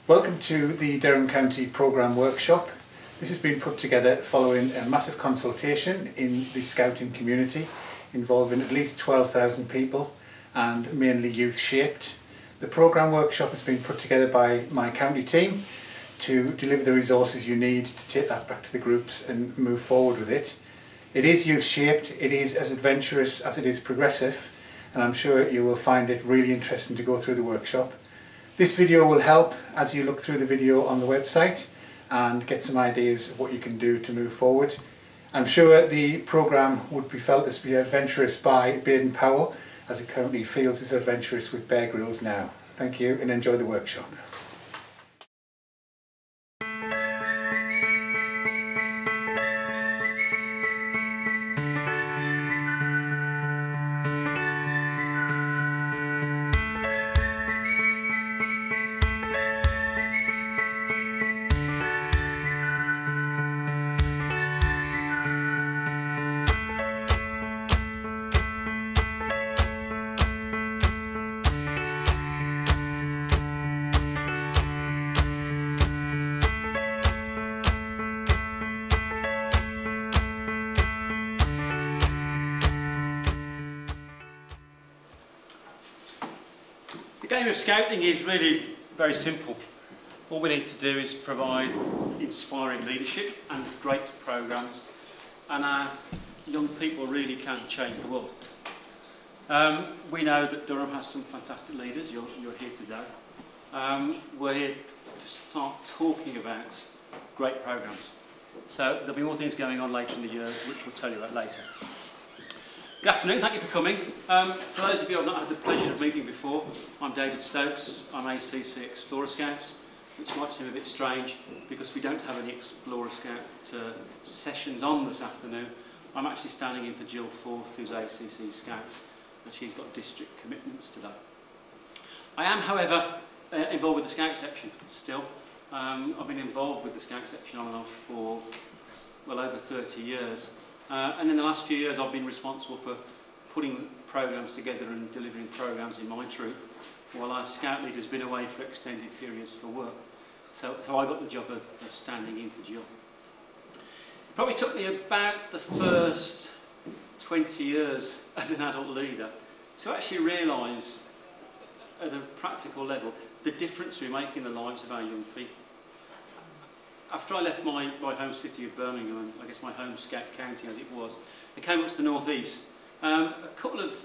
Welcome to the Durham County Programme Workshop. This has been put together following a massive consultation in the scouting community involving at least 12,000 people and mainly youth shaped. The Programme Workshop has been put together by my county team to deliver the resources you need to take that back to the groups and move forward with it. It is youth shaped, it is as adventurous as it is progressive, and I'm sure you will find it really interesting to go through the workshop. This video will help as you look through the video on the website and get some ideas of what you can do to move forward. I'm sure the programme would be felt as being adventurous by Baden-Powell, as it currently feels as adventurous with Bear Grylls now. Thank you and enjoy the workshop. The game of scouting is really very simple. All we need to do is provide inspiring leadership and great programmes, and our young people really can change the world. We know that Durham has some fantastic leaders. You're here today. We're here to start talking about great programmes. So there'll be more things going on later in the year, which we'll tell you about later. Good afternoon, thank you for coming. For those of you I've not had the pleasure of meeting before, I'm David Stokes, I'm ACC Explorer Scouts, which might seem a bit strange because we don't have any Explorer Scout sessions on this afternoon. I'm actually standing in for Gill Forth, who's ACC Scouts, and she's got district commitments today. I am, however, involved with the Scout section still. I've been involved with the Scout section on and off for well over 30 years. And in the last few years I've been responsible for putting programmes together and delivering programmes in my troop, while our scout leader's been away for extended periods for work. So I got the job of standing in for Gill. It probably took me about the first 20 years as an adult leader to actually realise at a practical level the difference we make in the lives of our young people. After I left my home city of Birmingham, and I guess my home Scout County as it was, and came up to the northeast, a couple of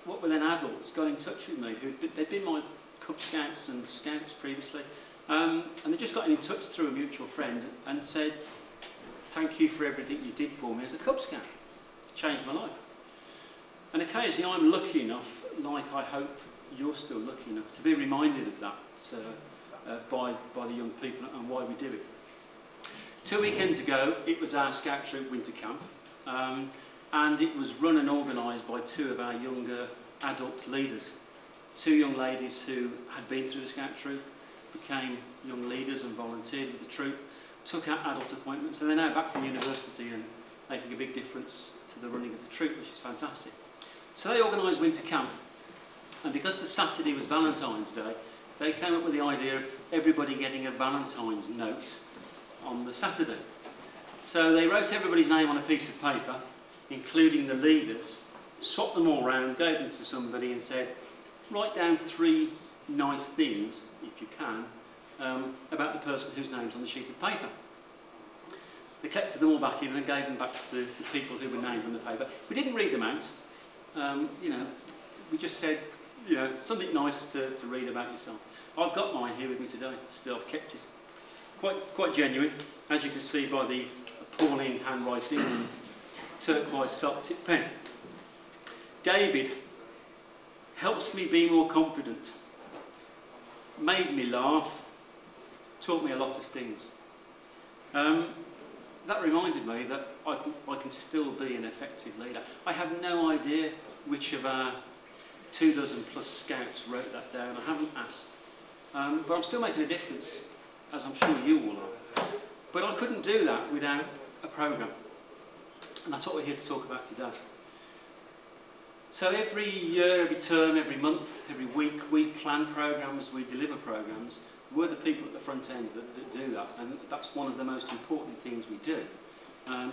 what were then adults got in touch with me. They'd been my Cub Scouts and Scouts previously, and they just got in touch through a mutual friend and said, "Thank you for everything you did for me as a Cub Scout. It changed my life." And occasionally I'm lucky enough, like I hope you're still lucky enough, to be reminded of that by the young people and why we do it. 2 weekends ago, it was our Scout Troop winter camp, and it was run and organised by two of our younger adult leaders. Two young ladies who had been through the Scout Troop, became young leaders and volunteered with the troop, took out adult appointments, and they're now back from university and making a big difference to the running of the troop, which is fantastic. So they organised winter camp, and because the Saturday was Valentine's Day, they came up with the idea of everybody getting a Valentine's note on the Saturday. So they wrote everybody's name on a piece of paper, including the leaders, swapped them all round, gave them to somebody and said, write down 3 nice things, if you can, about the person whose name's on the sheet of paper. They collected them all back in and gave them back to the people who were named on the paper. We didn't read them out, we just said, something nice to read about yourself. I've got mine here with me today, still I've kept it. Quite genuine, as you can see by the appalling handwriting and turquoise felt tip pen. David helps me be more confident, made me laugh, taught me a lot of things. That reminded me that I can still be an effective leader. I have no idea which of our 24 plus scouts wrote that down. I haven't asked, but I'm still making a difference, as I'm sure you all are. But I couldn't do that without a programme, and that's what we're here to talk about today. So every year, every term, every month, every week, we plan programmes, we deliver programmes we're the people at the front end that do that, and that's one of the most important things we do.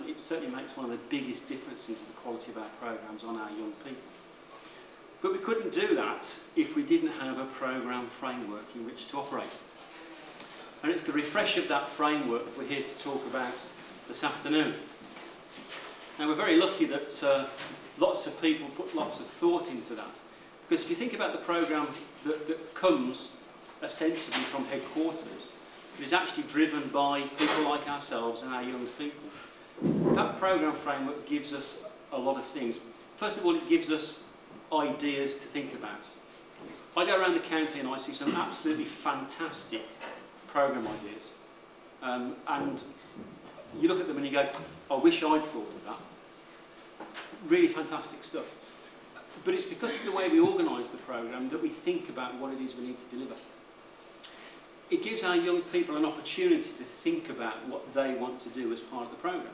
It certainly makes one of the biggest differences in the quality of our programmes on our young people. But we couldn't do that if we didn't have a programme framework in which to operate. And it's the refresh of that framework that we're here to talk about this afternoon. Now, we're very lucky that lots of people put lots of thought into that. Because if you think about the programme that comes ostensibly from headquarters, it is actually driven by people like ourselves and our young people. That programme framework gives us a lot of things. First of all, it gives us ideas to think about. I go around the county and I see some absolutely fantastic programme ideas. And you look at them and you go, I wish I'd thought of that. Really fantastic stuff. But it's because of the way we organise the programme that we think about what it is we need to deliver. It gives our young people an opportunity to think about what they want to do as part of the programme.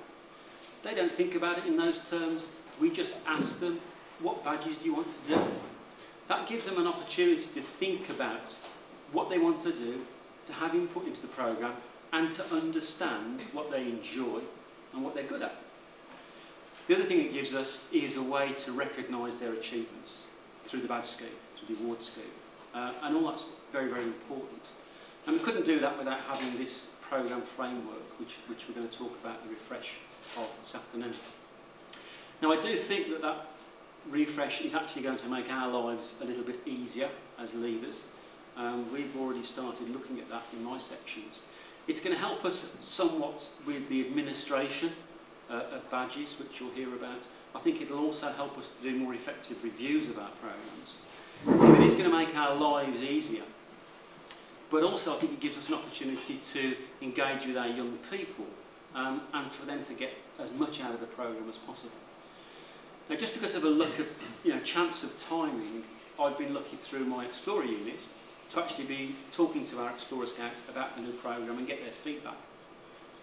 They don't think about it in those terms. We just ask them, what badges do you want to do? That gives them an opportunity to think about what they want to do, to have input into the programme, and to understand what they enjoy and what they're good at. The other thing it gives us is a way to recognise their achievements through the badge scheme, through the award scheme. And all that's very, very important. And we couldn't do that without having this programme framework, which we're going to talk about the refresh of this afternoon. Now, I do think that that refresh is actually going to make our lives a little bit easier as leaders. We've already started looking at that in my sections. It's going to help us somewhat with the administration of badges, which you'll hear about. I think it'll also help us to do more effective reviews of our programmes. So it is going to make our lives easier. But also I think it gives us an opportunity to engage with our young people and for them to get as much out of the programme as possible. Now, just because of a look of, chance of timing, I've been lucky through my Explorer units to actually be talking to our Explorer Scouts about the new programme and get their feedback.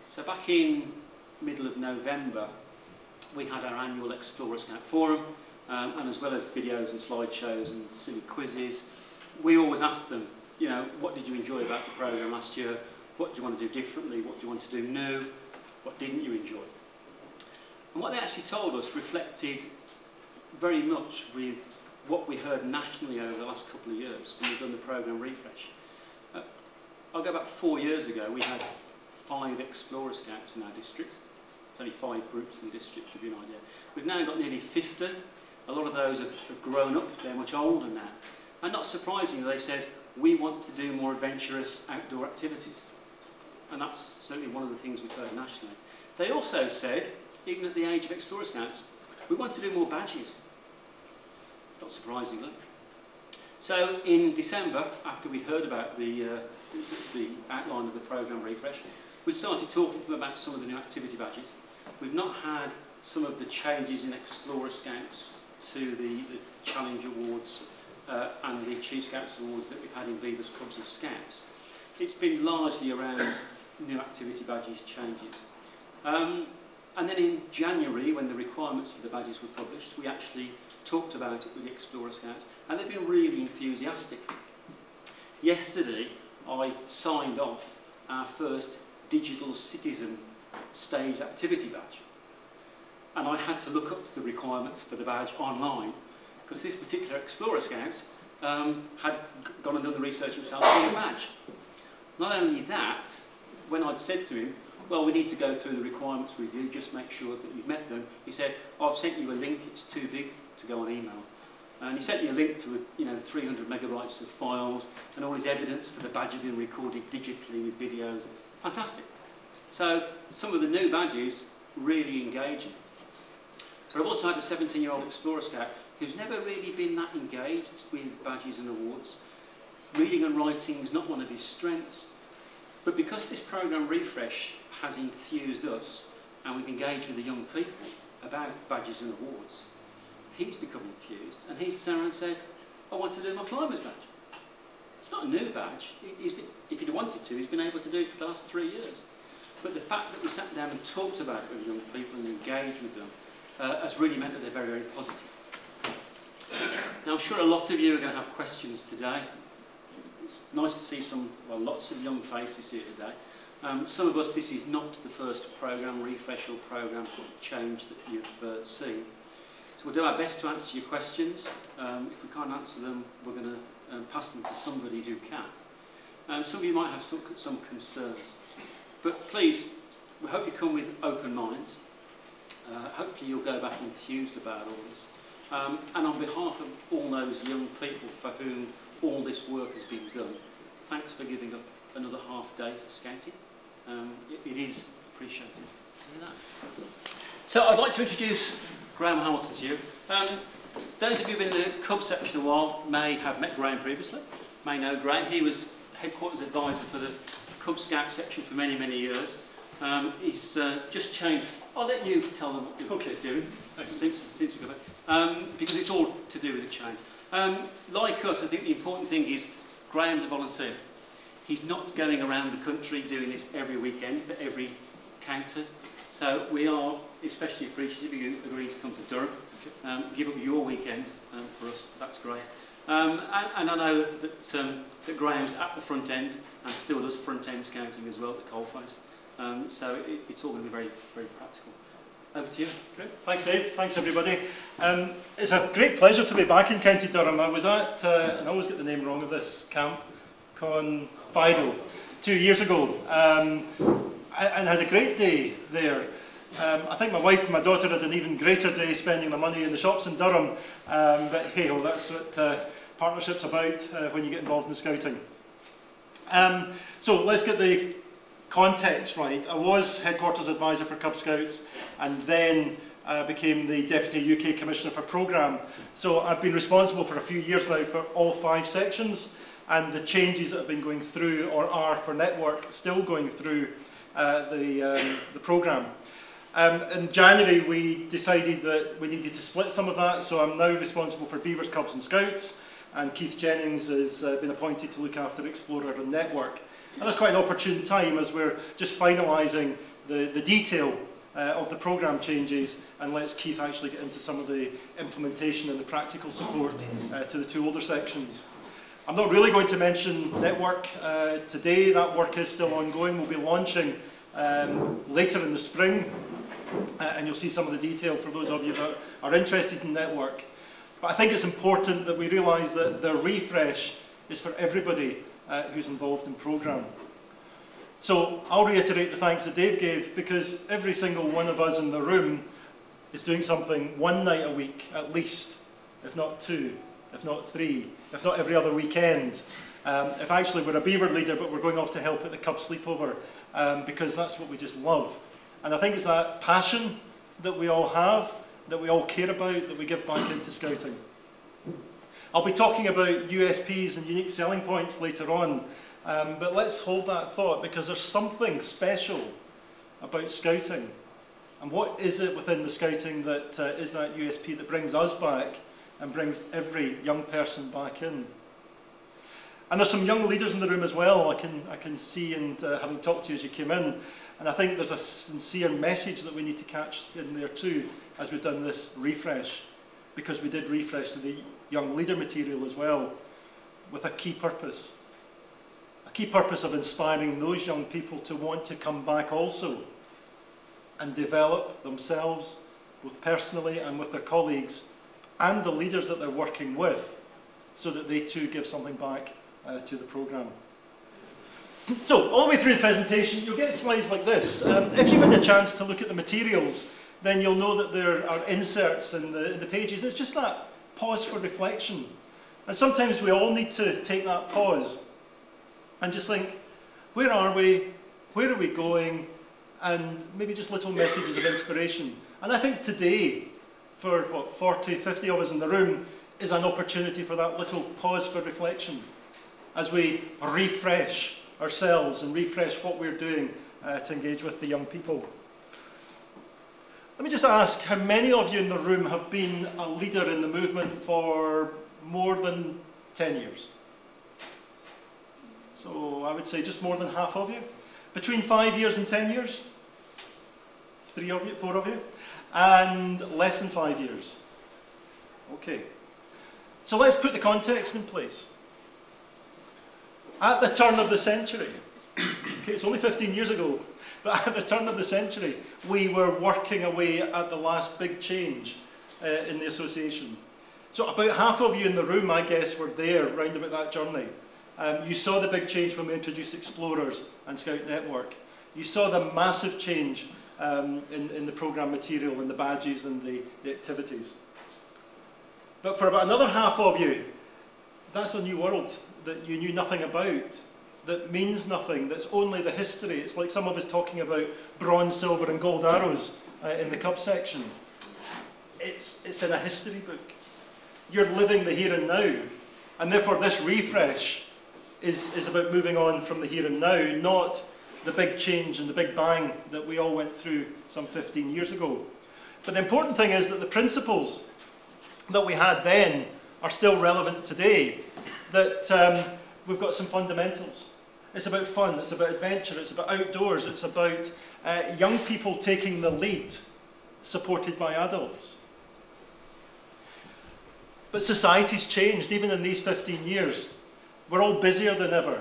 So back in middle of November, we had our annual Explorer Scout Forum, and as well as videos and slideshows and silly quizzes, we always asked them, what did you enjoy about the programme last year? What do you want to do differently? What do you want to do new? What didn't you enjoy? And what they actually told us reflected very much with what we heard nationally over the last couple of years when we've done the programme refresh. I'll go back 4 years ago, we had 5 Explorer Scouts in our district. It's only 5 groups in the district, to give you an idea. We've now got nearly 50. A lot of those have grown up, they're much older now. And not surprisingly, they said, we want to do more adventurous outdoor activities. And that's certainly one of the things we've heard nationally. They also said, even at the age of Explorer Scouts, we want to do more badges. Not surprisingly. So in December, after we'd heard about the outline of the programme refresh, we started talking to them about some of the new activity badges. We've not had some of the changes in Explorer Scouts to the Challenge Awards and the Chief Scouts Awards that we've had in Beavers, Cubs and Scouts. It's been largely around new activity badges changes. And then in January, when the requirements for the badges were published, we actually talked about it with the Explorer Scouts, and they've been really enthusiastic. Yesterday, I signed off our first Digital Citizen staged activity badge. And I had to look up the requirements for the badge online, because this particular Explorer Scout had gone and done the research himself for the badge. Not only that, when I'd said to him, well, we need to go through the requirements with you, just make sure that you've met them, he said, I've sent you a link, it's too big to go on email. And he sent me a link to 300 megabytes of files and all his evidence for the badge had been recorded digitally with videos. Fantastic. So some of the new badges really engaging. But I've also had a 17-year-old Explorer Scout who's never really been that engaged with badges and awards. Reading and writing is not one of his strengths. But because this programme refresh has enthused us and we've engaged with the young people about badges and awards, he's become enthused and he's turned around and said, I want to do my climber's badge. It's not a new badge. If he'd wanted to, he's been able to do it for the last 3 years. But the fact that we sat down and talked about it with young people and engaged with them has really meant that they're very, very positive. Now, I'm sure a lot of you are going to have questions today. It's nice to see lots of young faces here today. Some of us, this is not the first programme, refresh or programme change that you've seen. So we'll do our best to answer your questions. If we can't answer them, we're going to pass them to somebody who can. Some of you might have some concerns. But please, we hope you come with open minds. Hopefully you'll go back enthused about all this. And on behalf of all those young people for whom all this work has been done, thanks for giving up another half day for scouting. It is appreciated. So I'd like to introduce Graeme Hamilton to you. Those of you who've been in the Cub section a while may have met Graeme previously, may know Graeme. He was headquarters advisor for the Cub Scout section for many, many years. He's just changed. I'll let you tell them what you're doing since you got back, because it's all to do with the change. Like us, I think the important thing is Graeme's a volunteer. He's not going around the country doing this every weekend for every counter. So we are especially appreciative of you agreeing to come to Durham, give up your weekend for us. That's great. And I know that Graeme's at the front end and still does front end scouting as well at the coalface. So it's all going to be very, very practical. Over to you. Great. Thanks, Dave. Thanks, everybody. It's a great pleasure to be back in County Durham. I was at, and I always get the name wrong of this camp, Confido, 2 years ago, and had a great day there. I think my wife and my daughter had an even greater day spending the money in the shops in Durham, but hey-ho, that's what partnership's about when you get involved in scouting. So let's get the context right. I was headquarters advisor for Cub Scouts and then became the Deputy UK Commissioner for Programme. So I've been responsible for a few years now for all 5 sections, and the changes that have been going through, or are for network, still going through the programme. In January we decided that we needed to split some of that, so I'm now responsible for Beavers, Cubs and Scouts, and Keith Jennings has been appointed to look after Explorer and Network. And that's quite an opportune time as we're just finalising the detail of the programme changes, and lets Keith actually get into some of the implementation and the practical support to the 2 older sections. I'm not really going to mention Network today. That work is still ongoing. We'll be launching later in the spring, and you'll see some of the detail for those of you that are interested in Network. But I think it's important that we realise that the refresh is for everybody who's involved in programme. So I'll reiterate the thanks that Dave gave, because every single one of us in the room is doing something 1 night a week at least, if not 2, if not 3, if not every other weekend. If actually we're a Beaver leader but we're going off to help at the Cub sleepover, because that's what we just love. And I think it's that passion that we all have, that we all care about, that we give back into scouting. I'll be talking about USPs and unique selling points later on, but let's hold that thought, because there's something special about scouting. And what is it within the scouting that is that USP that brings us back and brings every young person back in? And there's some young leaders in the room as well, I can see, and having talked to you as you came in, and I think there's a sincere message that we need to catch in there too, as we've done this refresh, because we did refresh the young leader material as well, with a key purpose. A key purpose of inspiring those young people to want to come back also and develop themselves, both personally and with their colleagues, and the leaders that they're working with, so that they too give something back to the programme. So, all the way through the presentation, you'll get slides like this. If you've had a chance to look at the materials, then you'll know that there are inserts in the pages. It's just that pause for reflection. And sometimes we all need to take that pause and just think, where are we? Where are we going? And maybe just little messages of inspiration. And I think today, for what, 40, 50 of us in the room, is an opportunity for that little pause for reflection as we refresh ourselves and refresh what we're doing to engage with the young people. Let me just ask, how many of you in the room have been a leader in the movement for more than 10 years? So I would say just more than half of you. Between 5 years and 10 years? 3 of you, 4 of you? And less than 5 years? Okay. So let's put the context in place. At the turn of the century, okay, it's only 15 years ago, but at the turn of the century, we were working away at the last big change in the association. So about half of you in the room, I guess, were there round about that journey. You saw the big change when we introduced Explorers and Scout Network. You saw the massive change in the programme material and the badges and the activities. But for about another half of you, that's a new world that you knew nothing about, that means nothing, that's only the history. It's like some of us talking about bronze, silver and gold arrows in the Cub section. It's in a history book. You're living the here and now, and therefore this refresh is about moving on from the here and now, not the big change and the big bang that we all went through some 15 years ago. But the important thing is that the principles that we had then are still relevant today, that we've got some fundamentals. It's about fun, it's about adventure, it's about outdoors, it's about young people taking the lead, supported by adults. But society's changed, even in these 15 years. We're all busier than ever.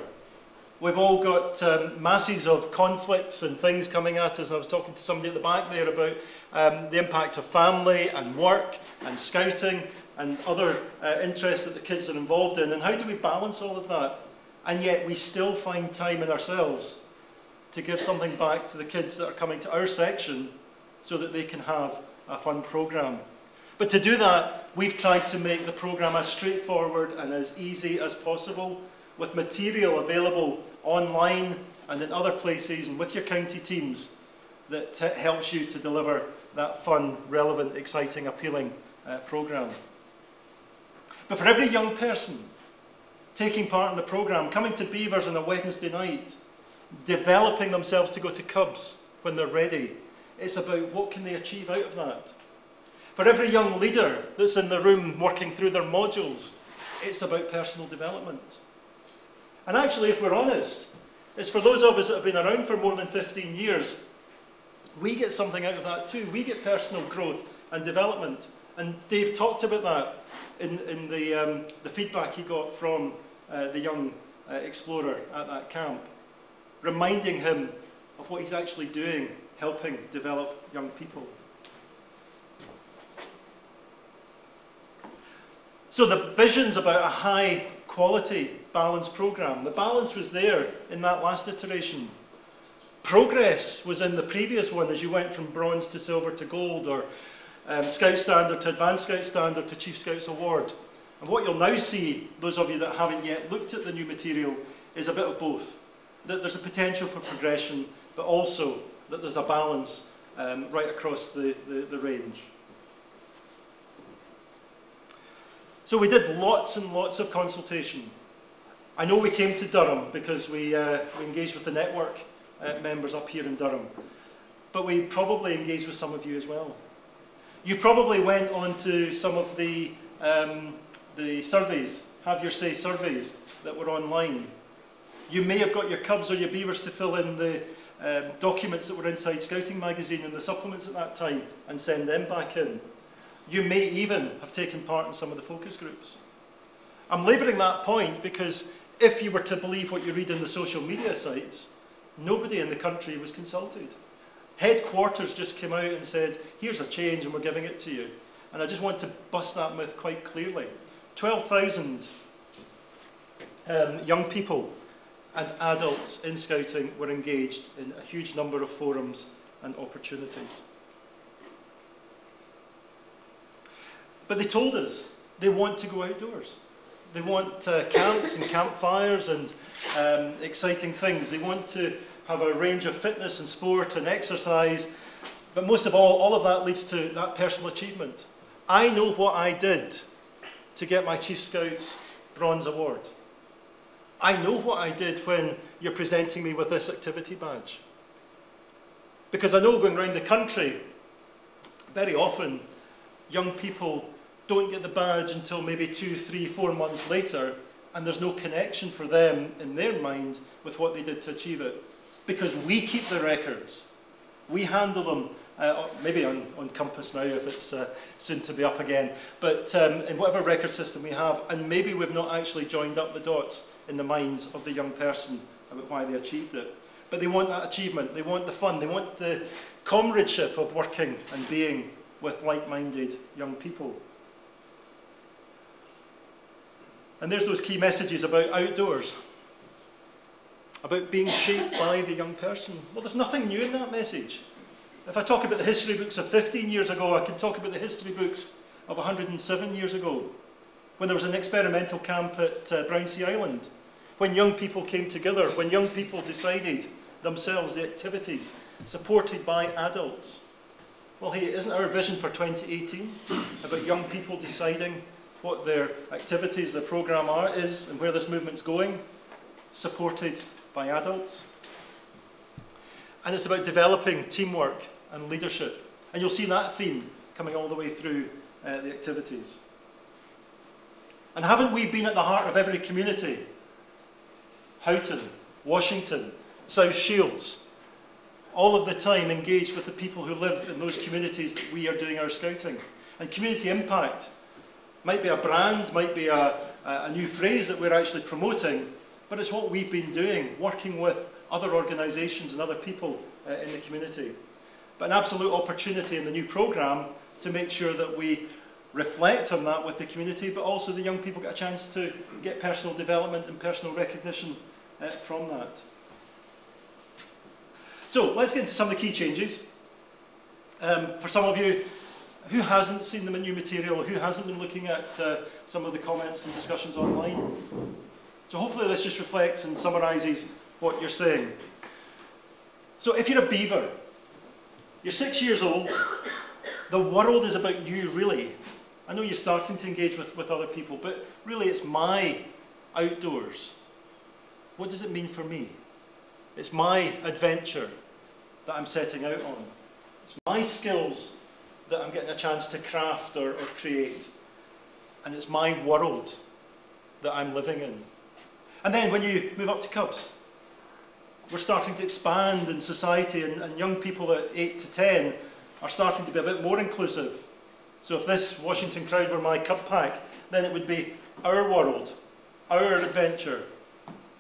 We've all got masses of conflicts and things coming at us. I was talking to somebody at the back there about the impact of family and work and scouting and other interests that the kids are involved in. And how do we balance all of that? And yet we still find time in ourselves to give something back to the kids that are coming to our section so that they can have a fun programme. But to do that, we've tried to make the programme as straightforward and as easy as possible, with material available online and in other places and with your county teams that helps you to deliver that fun, relevant, exciting, appealing programme. But for every young person taking part in the programme, coming to Beavers on a Wednesday night, developing themselves to go to Cubs when they're ready, it's about what can they achieve out of that. For every young leader that's in the room working through their modules, it's about personal development. And actually, if we're honest, it's for those of us that have been around for more than 15 years, we get something out of that too. We get personal growth and development. And Dave talked about that in the feedback he got from the young explorer at that camp, reminding him of what he's actually doing, helping develop young people. So the vision's about a high quality, balanced programme. The balance was there in that last iteration. Progress was in the previous one as you went from bronze to silver to gold, or Scout Standard to Advanced Scout Standard to Chief Scouts Award. And what you'll now see, those of you that haven't yet looked at the new material, is a bit of both. That there's a potential for progression, but also that there's a balance right across the range. So we did lots and lots of consultation. I know we came to Durham because we engaged with the network members up here in Durham, but we probably engaged with some of you as well. You probably went on to some of the surveys, Have Your Say surveys that were online. You may have got your Cubs or your Beavers to fill in the documents that were inside Scouting magazine and the supplements at that time and send them back in. You may even have taken part in some of the focus groups. I'm labouring that point because if you were to believe what you read in the social media sites, nobody in the country was consulted. Headquarters just came out and said, here's a change and we're giving it to you. And I just want to bust that myth quite clearly. 12,000 young people and adults in Scouting were engaged in a huge number of forums and opportunities. But they told us they want to go outdoors. They want camps and campfires and exciting things. They want to have a range of fitness and sport and exercise. But most of all of that leads to that personal achievement. I know what I did to get my Chief Scouts Bronze Award. I know what I did when you're presenting me with this activity badge. Because I know going around the country, very often young people don't get the badge until maybe 2, 3, 4 months later, and there's no connection for them in their mind with what they did to achieve it. Because we keep the records. We handle them maybe on Compass now if it's soon to be up again, but in whatever record system we have, and maybe we've not actually joined up the dots in the minds of the young person about why they achieved it. But they want that achievement, they want the fun, they want the comradeship of working and being with like-minded young people. And there's those key messages about outdoors, about being shaped by the young person. Well, there's nothing new in that message. If I talk about the history books of 15 years ago, I can talk about the history books of 107 years ago, when there was an experimental camp at Brownsea Island, when young people came together, when young people decided themselves the activities, supported by adults. Well, hey, isn't our vision for 2018 about young people deciding what their activities, their programme is, and where this movement's going, supported by adults? And it's about developing teamwork and leadership. And you'll see that theme coming all the way through the activities. And haven't we been at the heart of every community? Houghton, Washington, South Shields, all of the time engaged with the people who live in those communities that we are doing our scouting. And community impact might be a brand, might be a new phrase that we're actually promoting, but it's what we've been doing, working with other organisations and other people in the community. But an absolute opportunity in the new programme to make sure that we reflect on that with the community, but also the young people get a chance to get personal development and personal recognition from that. So let's get into some of the key changes. For some of you who hasn't seen the new material, who hasn't been looking at some of the comments and discussions online. So hopefully this just reflects and summarises what you're saying. So if you're a beaver, you're 6 years old, the world is about you really. I know you're starting to engage with other people, but really it's my outdoors. What does it mean for me? It's my adventure that I'm setting out on. It's my skills that I'm getting a chance to craft or create. And it's my world that I'm living in. And then when you move up to Cubs, we're starting to expand in society, and young people at 8 to 10 are starting to be a bit more inclusive. So if this Washington crowd were my Cub pack, then it would be our world, our adventure,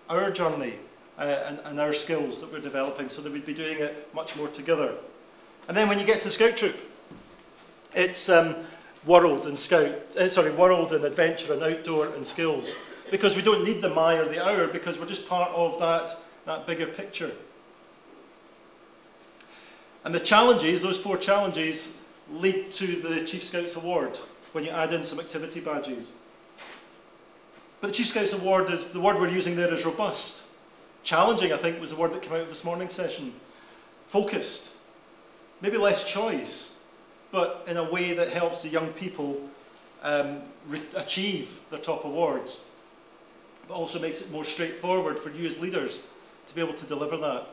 our journey, and our skills that we're developing, so that we'd be doing it much more together. And then when you get to the Scout Troop, it's world and adventure and outdoor and skills, because we don't need the my or the our, because we're just part of that bigger picture. And the challenges, those 4 challenges, lead to the Chief Scouts Award when you add in some activity badges. But the Chief Scouts Award, the word we're using there is robust. Challenging, I think, was the word that came out of this morning's session. Focused. Maybe less choice, but in a way that helps the young people achieve their top awards. But also makes it more straightforward for you as leaders to be able to deliver that,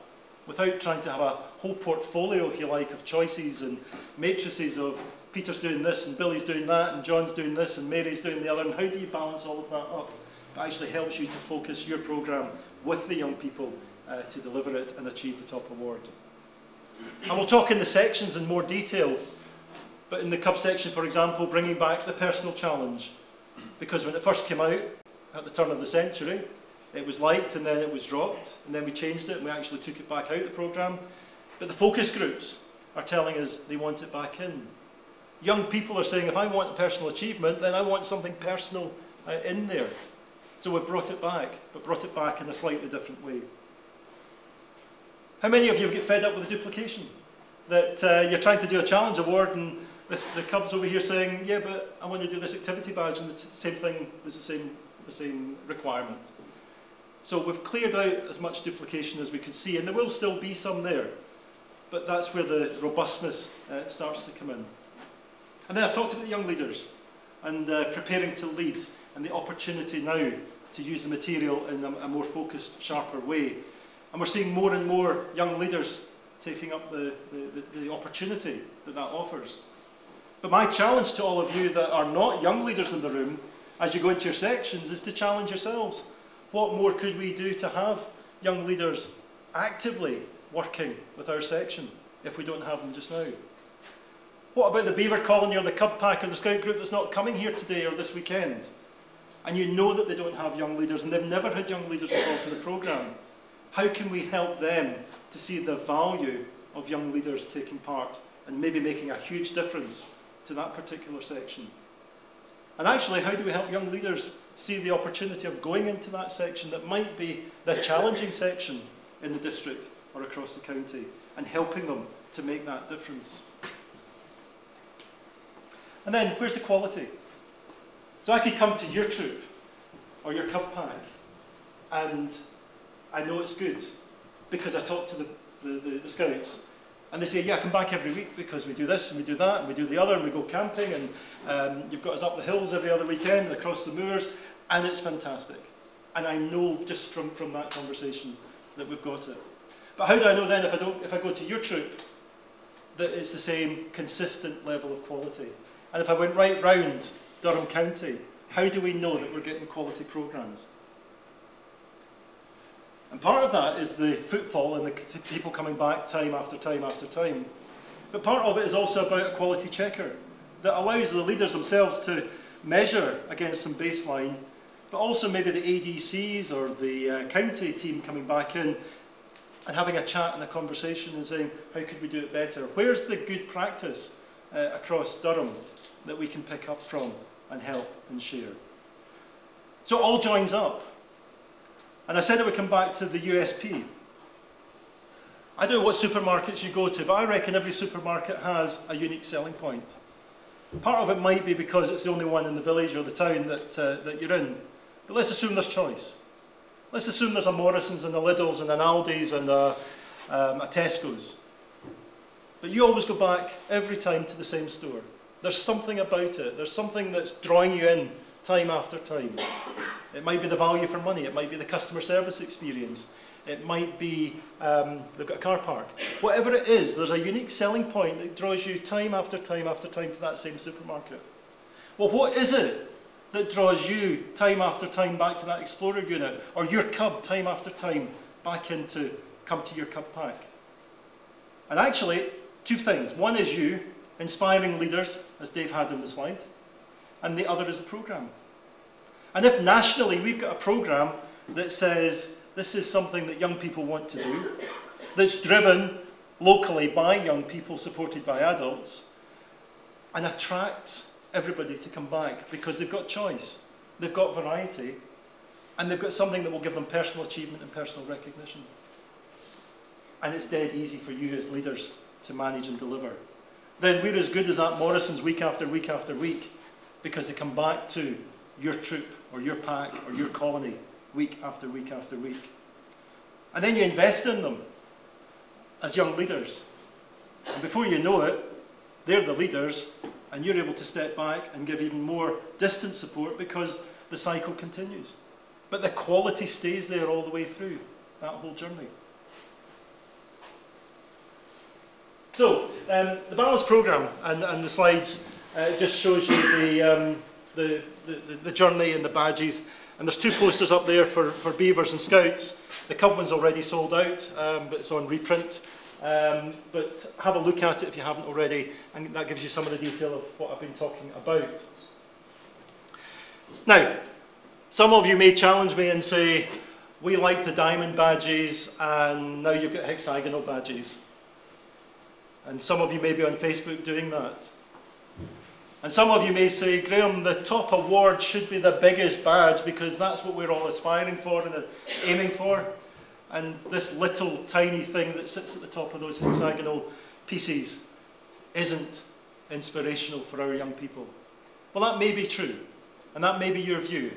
without trying to have a whole portfolio, if you like, of choices and matrices of Peter's doing this and Billy's doing that and John's doing this and Mary's doing the other, and how do you balance all of that up? It actually helps you to focus your programme with the young people to deliver it and achieve the top award. And we'll talk in the sections in more detail, but in the Cub section, for example, bringing back the personal challenge, because when it first came out at the turn of the century, it was liked and then it was dropped, and then we changed it and we actually took it back out of the programme. But the focus groups are telling us they want it back in. Young people are saying, if I want personal achievement, then I want something personal in there. So we've brought it back, but brought it back in a slightly different way. How many of you get fed up with the duplication? That you're trying to do a challenge award and the Cubs over here saying, yeah, but I want to do this activity badge, and the same thing was the same requirement. So we've cleared out as much duplication as we could see, and there will still be some there, but that's where the robustness starts to come in. And then I've talked about the young leaders and preparing to lead, and the opportunity now to use the material in a more focused, sharper way. And we're seeing more and more young leaders taking up the opportunity that offers. But my challenge to all of you that are not young leaders in the room, as you go into your sections, is to challenge yourselves. What more could we do to have young leaders actively working with our section? if we don't have them just now? What about the Beaver colony or the Cub pack or the Scout group that's not coming here today or this weekend? And you know that they don't have young leaders and they've never had young leaders involved in the programme. How can we help them to see the value of young leaders taking part and maybe making a huge difference to that particular section? And actually, how do we help young leaders see the opportunity of going into that section that might be the challenging section in the district or across the county and helping them to make that difference? And then, where's the quality? So I could come to your troop or your Cub pack and I know it's good because I talk to the scouts and they say, yeah, I come back every week because we do this and we do that and we do the other and we go camping and you've got us up the hills every other weekend and across the moors and it's fantastic. And I know just from that conversation that we've got it. But how do I know then if I go to your troop that it's the same consistent level of quality? And if I went right round Durham County, how do we know that we're getting quality programmes? And part of that is the footfall and the people coming back time after time after time. But part of it is also about a quality checker that allows the leaders themselves to measure against some baseline, but also maybe the ADCs or the county team coming back in and having a chat and a conversation and saying, how could we do it better? Where's the good practice across Durham that we can pick up from and help and share? So it all joins up. And I said it would come back to the USP. I don't know what supermarkets you go to, but I reckon every supermarket has a unique selling point. Part of it might be because it's the only one in the village or the town that you're in. But let's assume there's choice. Let's assume there's a Morrison's and a Lidl's and an Aldi's and a Tesco's. But you always go back every time to the same store. There's something about it. There's something that's drawing you in time after time. It might be the value for money. It might be the customer service experience. It might be they've got a car park. Whatever it is, there's a unique selling point that draws you time after time after time to that same supermarket. Well, what is it that draws you time after time back to that Explorer unit or your Cub time after time back into come to your Cub pack? And actually, two things. One is you inspiring leaders, as Dave had in the slide, and the other is the programme. And if nationally we've got a programme that says this is something that young people want to do, that's driven locally by young people, supported by adults, and attracts everybody to come back because they've got choice, they've got variety, and they've got something that will give them personal achievement and personal recognition. And it's dead easy for you as leaders to manage and deliver. Then we're as good as that Morrison's week after week after week because they come back to your troop or your pack or your colony week after week after week. And then you invest in them as young leaders. And before you know it, they're the leaders and you're able to step back and give even more distant support because the cycle continues. But the quality stays there all the way through that whole journey. So, the Balance programme and the slides just shows you the journey and the badges. And there's two posters up there for Beavers and Scouts. The Cub one's already sold out, but it's on reprint. But have a look at it if you haven't already, and that gives you some of the detail of what I've been talking about. Now, some of you may challenge me and say, we like the diamond badges, and now you've got hexagonal badges. And some of you may be on Facebook doing that. And some of you may say, Graeme, the top award should be the biggest badge because that's what we're all aspiring for and aiming for. And this little tiny thing that sits at the top of those hexagonal pieces isn't inspirational for our young people. Well, that may be true, and that may be your view.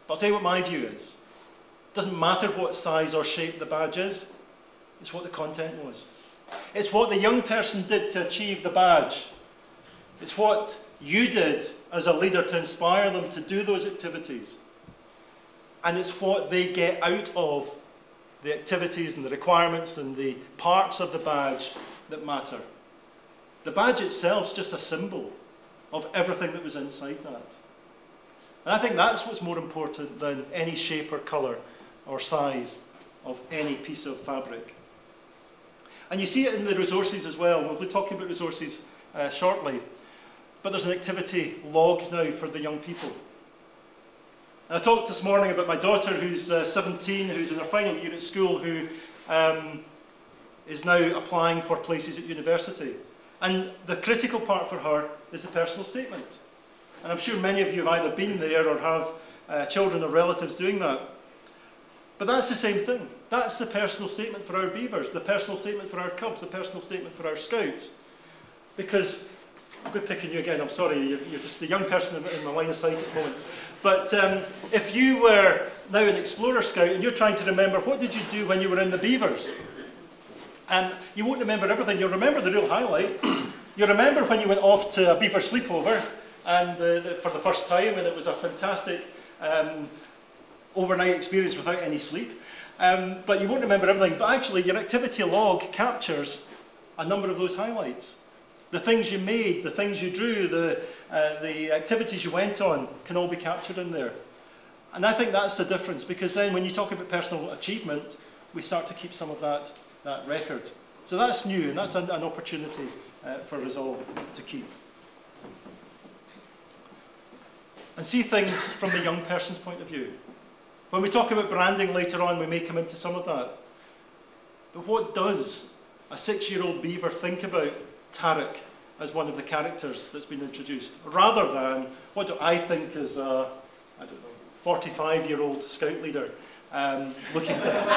But I'll tell you what my view is. It doesn't matter what size or shape the badge is, it's what the content was. It's what the young person did to achieve the badge. It's what you did as a leader to inspire them to do those activities. And it's what they get out of the activities and the requirements and the parts of the badge that matter. The badge itself is just a symbol of everything that was inside that. And I think that's what's more important than any shape or colour or size of any piece of fabric. And you see it in the resources as well. We'll be talking about resources shortly. But there's an activity log now for the young people. And I talked this morning about my daughter who's 17, who's in her final year at school, who is now applying for places at university. And the critical part for her is the personal statement. And I'm sure many of you have either been there or have children or relatives doing that. But that's the same thing. That's the personal statement for our Beavers, the personal statement for our Cubs, the personal statement for our Scouts. Because, I'm going to pick on you again, I'm sorry, you're just the young person in my line of sight at the moment. But if you were now an Explorer Scout and you're trying to remember what did you do when you were in the Beavers, you won't remember everything, you'll remember the real highlight. You'll remember when you went off to a Beaver sleepover and for the first time, and it was a fantastic overnight experience without any sleep. But you won't remember everything. But actually, your activity log captures a number of those highlights. The things you made, the things you drew, the activities you went on can all be captured in there. And I think that's the difference, because then when you talk about personal achievement, we start to keep some of that record. So that's new, and that's an opportunity for us all to keep. And see things from the young person's point of view. When we talk about branding later on, we may come into some of that. But what does a 6-year-old Beaver think about Tarek as one of the characters that's been introduced, rather than what do I think as a, I don't know, 45-year-old Scout leader looking down,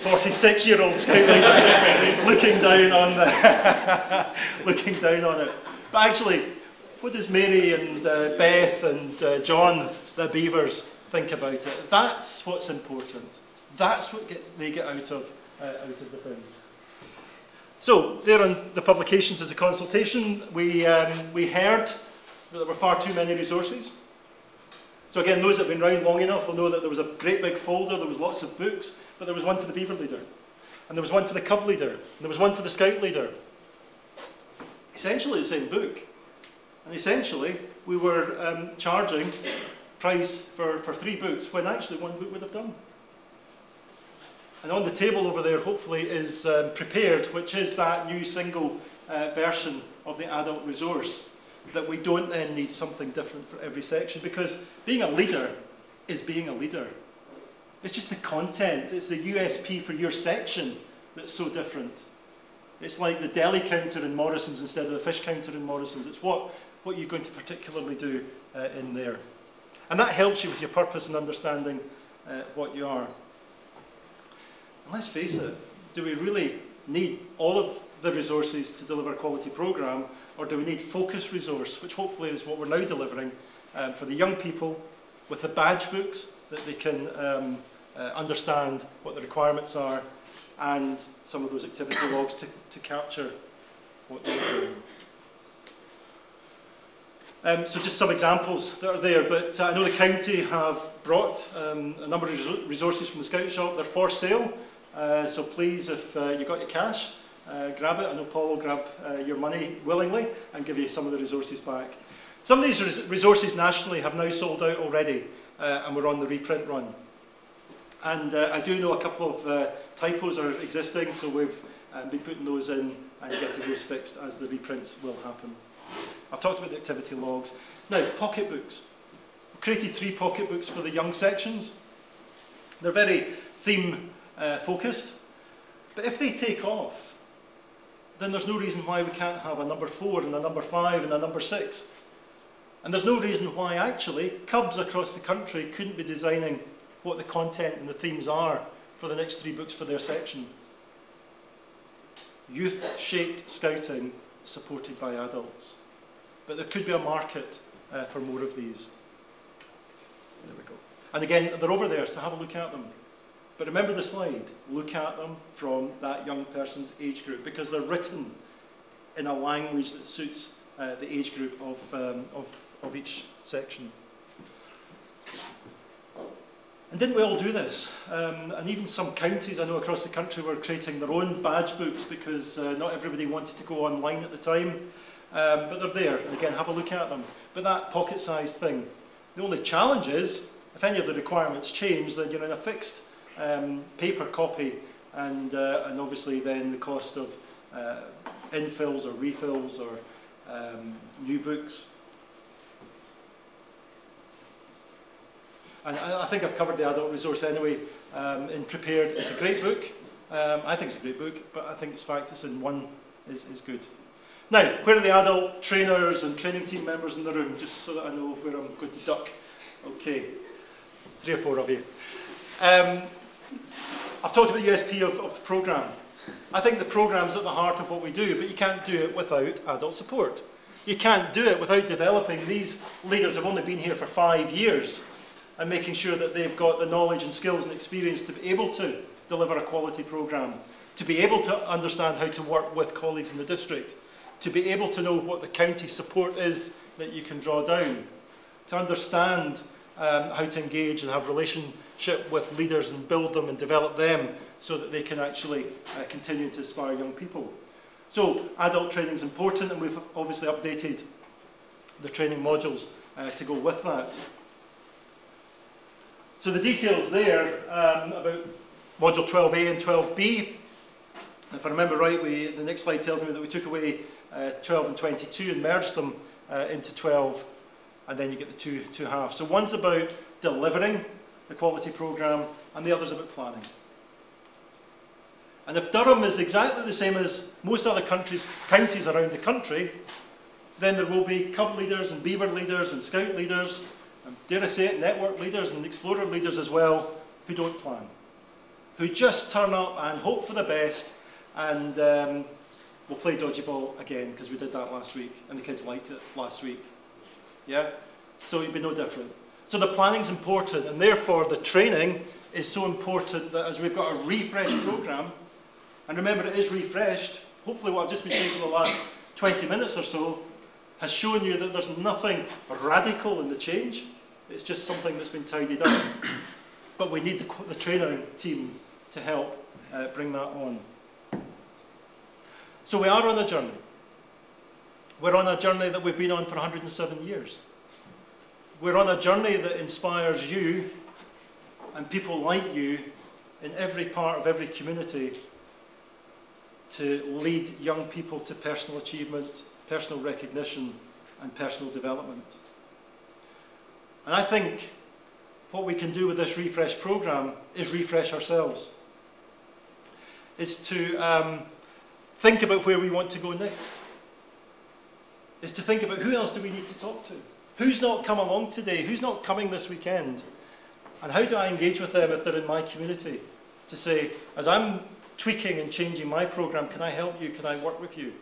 46-year-old Scout leader looking down on looking down on it. But actually, what does Mary and Beth and John, the Beavers, think about it? That's what's important. That's what they get out of the things. So, there on the publications as a consultation, we heard that there were far too many resources. So again, those that have been around long enough will know that there was a great big folder, there was lots of books, but there was one for the Beaver leader, and there was one for the Cub leader, and there was one for the Scout leader. Essentially the same book. And essentially, we were charging price for 3 books, when actually 1 book would have done. And on the table over there, hopefully, is Prepared, which is that new single version of the adult resource, that we don't then need something different for every section, because being a leader is being a leader. It's just the content, it's the USP for your section that's so different. It's like the deli counter in Morrison's instead of the fish counter in Morrison's. It's what you're going to particularly do in there. And that helps you with your purpose and understanding what you are. And let's face it, do we really need all of the resources to deliver a quality programme, or do we need focus resource, which hopefully is what we're now delivering for the young people, with the badge books that they can understand what the requirements are, and some of those activity logs to capture what they're doing. So just some examples that are there, but I know the county have brought a number of resources from the Scout Shop. They're for sale, so please, if you've got your cash, grab it. I know Paul will grab your money willingly and give you some of the resources back. Some of these resources nationally have now sold out already, and we're on the reprint run. And I do know a couple of typos are existing, so we've been putting those in and getting those fixed as the reprints will happen. I've talked about the activity logs. Now, pocketbooks. We've created 3 pocketbooks for the young sections. They're very theme focused, but if they take off, then there's no reason why we can't have a number 4 and a number 5 and a number 6. And there's no reason why actually Cubs across the country couldn't be designing what the content and the themes are for the next 3 books for their section. Youth-shaped scouting supported by adults. But there could be a market for more of these. There we go. And again, they're over there, so have a look at them. But remember the slide, look at them from that young person's age group, because they're written in a language that suits the age group of each section. And didn't we all do this? And even some counties I know across the country were creating their own badge books, because not everybody wanted to go online at the time. But they're there, and again, have a look at them. But that pocket-sized thing, the only challenge is, if any of the requirements change, then you're in a fixed paper copy and obviously then the cost of infills or refills or new books. And I think I've covered the adult resource anyway in Prepared. It's a great book. I think it's a great book, but I think it's fact it's in one is good. Now, where are the adult trainers and training team members in the room, just so that I know where I'm going to duck? Okay, 3 or 4 of you. I've talked about the USP of the programme. I think the programme's at the heart of what we do, but you can't do it without adult support. You can't do it without developing these leaders who've only been here for 5 years and making sure that they've got the knowledge and skills and experience to be able to deliver a quality programme, to be able to understand how to work with colleagues in the district, to be able to know what the county support is that you can draw down, to understand how to engage and have relationship with leaders and build them and develop them so that they can actually continue to inspire young people. So adult training is important, and we've obviously updated the training modules to go with that. So the details there about Module 12A and 12B. If I remember right, the next slide tells me that we took away 12 and 22 and merged them into 12, and then you get the two halves. So one's about delivering the quality programme, and the other's about planning. And if Durham is exactly the same as most other counties around the country, then there will be Cub leaders and Beaver leaders and Scout leaders, and dare I say it, network leaders and Explorer leaders as well, who don't plan, who just turn up and hope for the best, and we'll play dodgeball again, because we did that last week, and the kids liked it last week. Yeah? So it'd be no different. So the planning's important, and therefore the training is so important that as we've got a refreshed programme, and remember it is refreshed, hopefully what I've just been saying for the last 20 minutes or so has shown you that there's nothing radical in the change. It's just something that's been tidied up. But we need the training team to help bring that on. So we are on a journey. We're on a journey that we've been on for 107 years. We're on a journey that inspires you and people like you in every part of every community to lead young people to personal achievement, personal recognition, and personal development. And I think what we can do with this refresh programme is refresh ourselves. Is to think about where we want to go next. Is to think about who else do we need to talk to? Who's not come along today? Who's not coming this weekend? And how do I engage with them if they're in my community? To say, as I'm tweaking and changing my programme, can I help you? Can I work with you?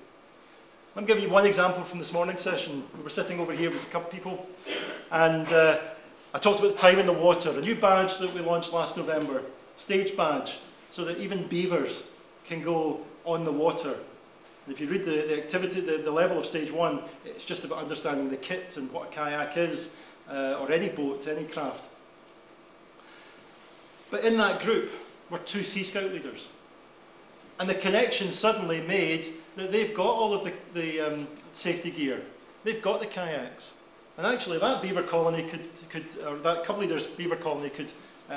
Let me give you one example from this morning's session. We were sitting over here with a couple of people, and I talked about the time in the water, a new badge that we launched last November, stage badge, so that even beavers can go on the water. And if you read the activity, the level of stage 1, it's just about understanding the kit and what a kayak is, or any boat, any craft. But in that group were 2 Sea Scout leaders. And the connection suddenly made that they've got all of the safety gear. They've got the kayaks. And actually that beaver colony or that Cub leader's beaver colony could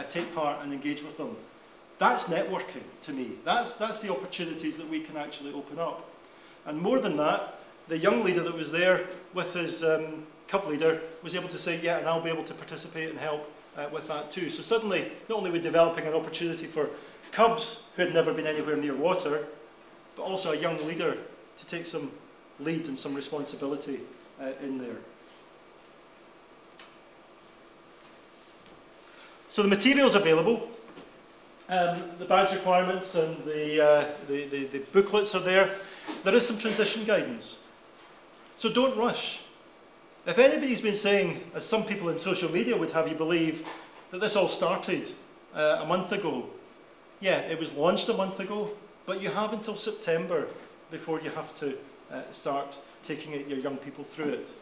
take part and engage with them. That's networking to me. That's the opportunities that we can actually open up. And more than that, the young leader that was there with his Cub leader was able to say, yeah, and I'll be able to participate and help with that too. So suddenly, not only were we developing an opportunity for Cubs who had never been anywhere near water, but also a young leader to take some lead and some responsibility in there. So the materials available, the badge requirements and the booklets are there. There is some transition guidance. So don't rush. If anybody's been saying, as some people in social media would have you believe, that this all started a month ago, yeah, it was launched a month ago, but you have until September before you have to start taking your young people through it.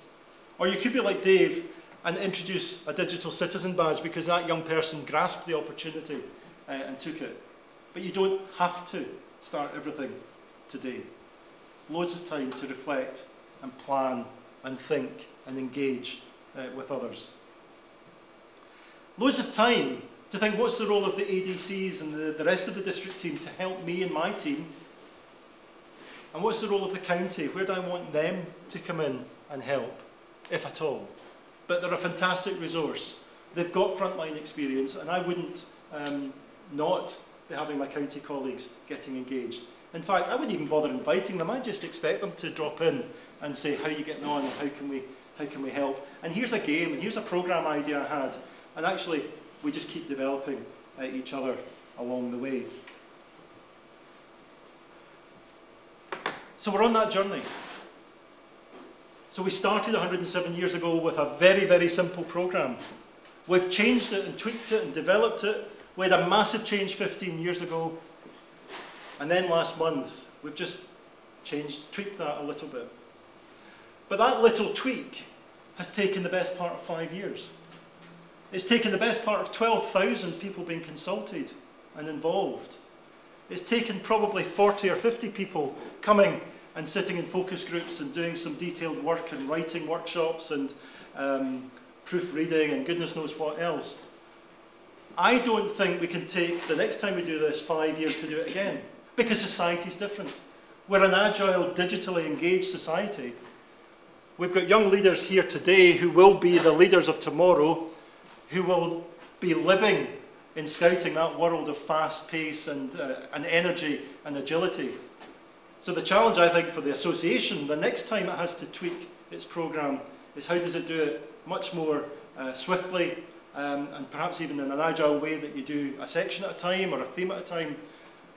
Or you could be like Dave and introduce a digital citizen badge because that young person grasped the opportunity and took it. But you don't have to start everything today. Loads of time to reflect and plan and think and engage with others. Loads of time to think what's the role of the ADCs and the rest of the district team to help me and my team, and what's the role of the county, where do I want them to come in and help, if at all. But they're a fantastic resource. They've got frontline experience, and I wouldn't not be having my county colleagues getting engaged. In fact, I wouldn't even bother inviting them. I'd just expect them to drop in and say, how are you getting on, and how can we help? And here's a game, and here's a programme idea I had. And actually, we just keep developing each other along the way. So we're on that journey. So we started 107 years ago with a very, very simple programme. We've changed it and tweaked it and developed it. We had a massive change 15 years ago. And then last month, we've just tweaked that a little bit. But that little tweak has taken the best part of 5 years. It's taken the best part of 12,000 people being consulted and involved. It's taken probably 40 or 50 people coming and sitting in focus groups and doing some detailed work and writing workshops and proofreading and goodness knows what else. I don't think we can take the next time we do this 5 years to do it again, because society's different. We're an agile, digitally engaged society. We've got young leaders here today who will be the leaders of tomorrow, who will be living in scouting that world of fast pace and energy and agility. So the challenge, I think, for the association, the next time it has to tweak its programme, is how does it do it much more swiftly, and perhaps even in an agile way that you do a section at a time or a theme at a time.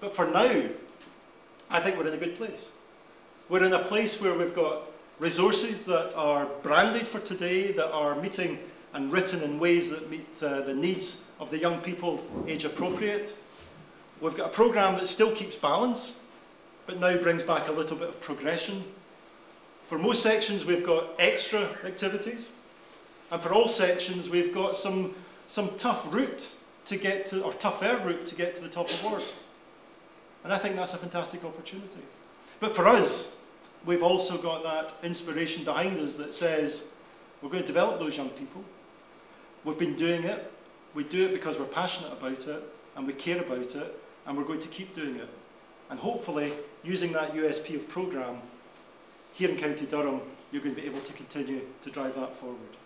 But for now, I think we're in a good place. We're in a place where we've got resources that are branded for today, that are meeting and written in ways that meet the needs of the young people, age appropriate. We've got a programme that still keeps balance, but now brings back a little bit of progression. For most sections, we've got extra activities. And for all sections, we've got some tough route to get to, or tougher route to get to the top of word. And I think that's a fantastic opportunity. But for us, we've also got that inspiration behind us that says, we're going to develop those young people. We've been doing it. We do it because we're passionate about it, and we care about it, and we're going to keep doing it. And hopefully, using that USP of programme, here in County Durham, you're going to be able to continue to drive that forward.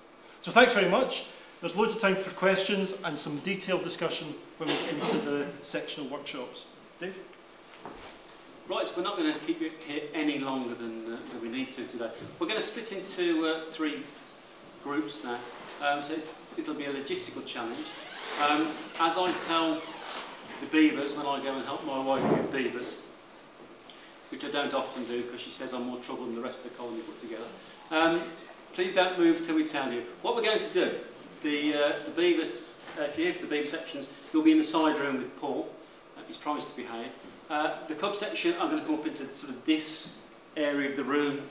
So thanks very much. There's loads of time for questions and some detailed discussion when we get into the sectional workshops. Dave? Right, we're not going to keep you here any longer than we need to today. We're going to split into 3 groups now. So it'll be a logistical challenge. As I tell the Beavers when I go and help my wife with Beavers, which I don't often do because she says I'm more trouble than the rest of the colony put together. Please don't move till we tell you. What we're going to do, the Beavers, if you're here for the Beaver sections, you'll be in the side room with Paul. He's promised to behave. The Cub section, I'm going to come up into sort of this area of the room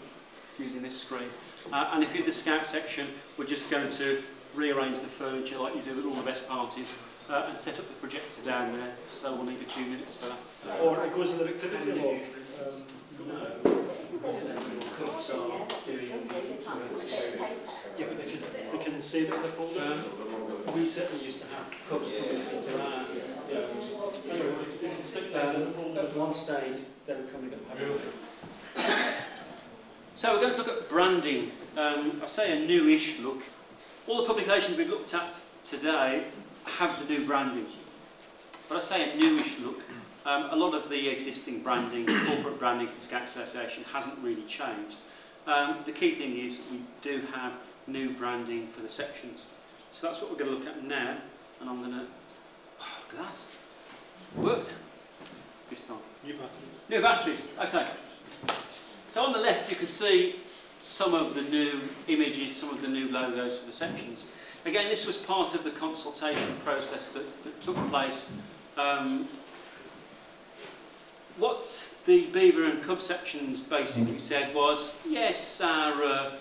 using this screen. And if you're the Scout section, we're just going to rearrange the furniture like you do at all the best parties and set up the projector down there. So we'll need a few minutes for that. Or it goes in the activity log. Cubs are doing Yeah, but they can save it in the folder. we certainly used to have Cubs into our They can stick those in the folder. at one stage they were coming up. So we're going to look at branding. I say a newish look. All the publications we've looked at today have the new branding. But I say a newish look. A lot of the existing branding, corporate branding for the Scout Association hasn't really changed. The key thing is we do have new branding for the sections. So that's what we're going to look at now. And I'm going to... Oh, look at that. Worked this time. New batteries. New batteries, okay. So on the left you can see some of the new images, some of the new logos for the sections. Again, this was part of the consultation process that took place. What the Beaver and Cub sections basically said was, yes, our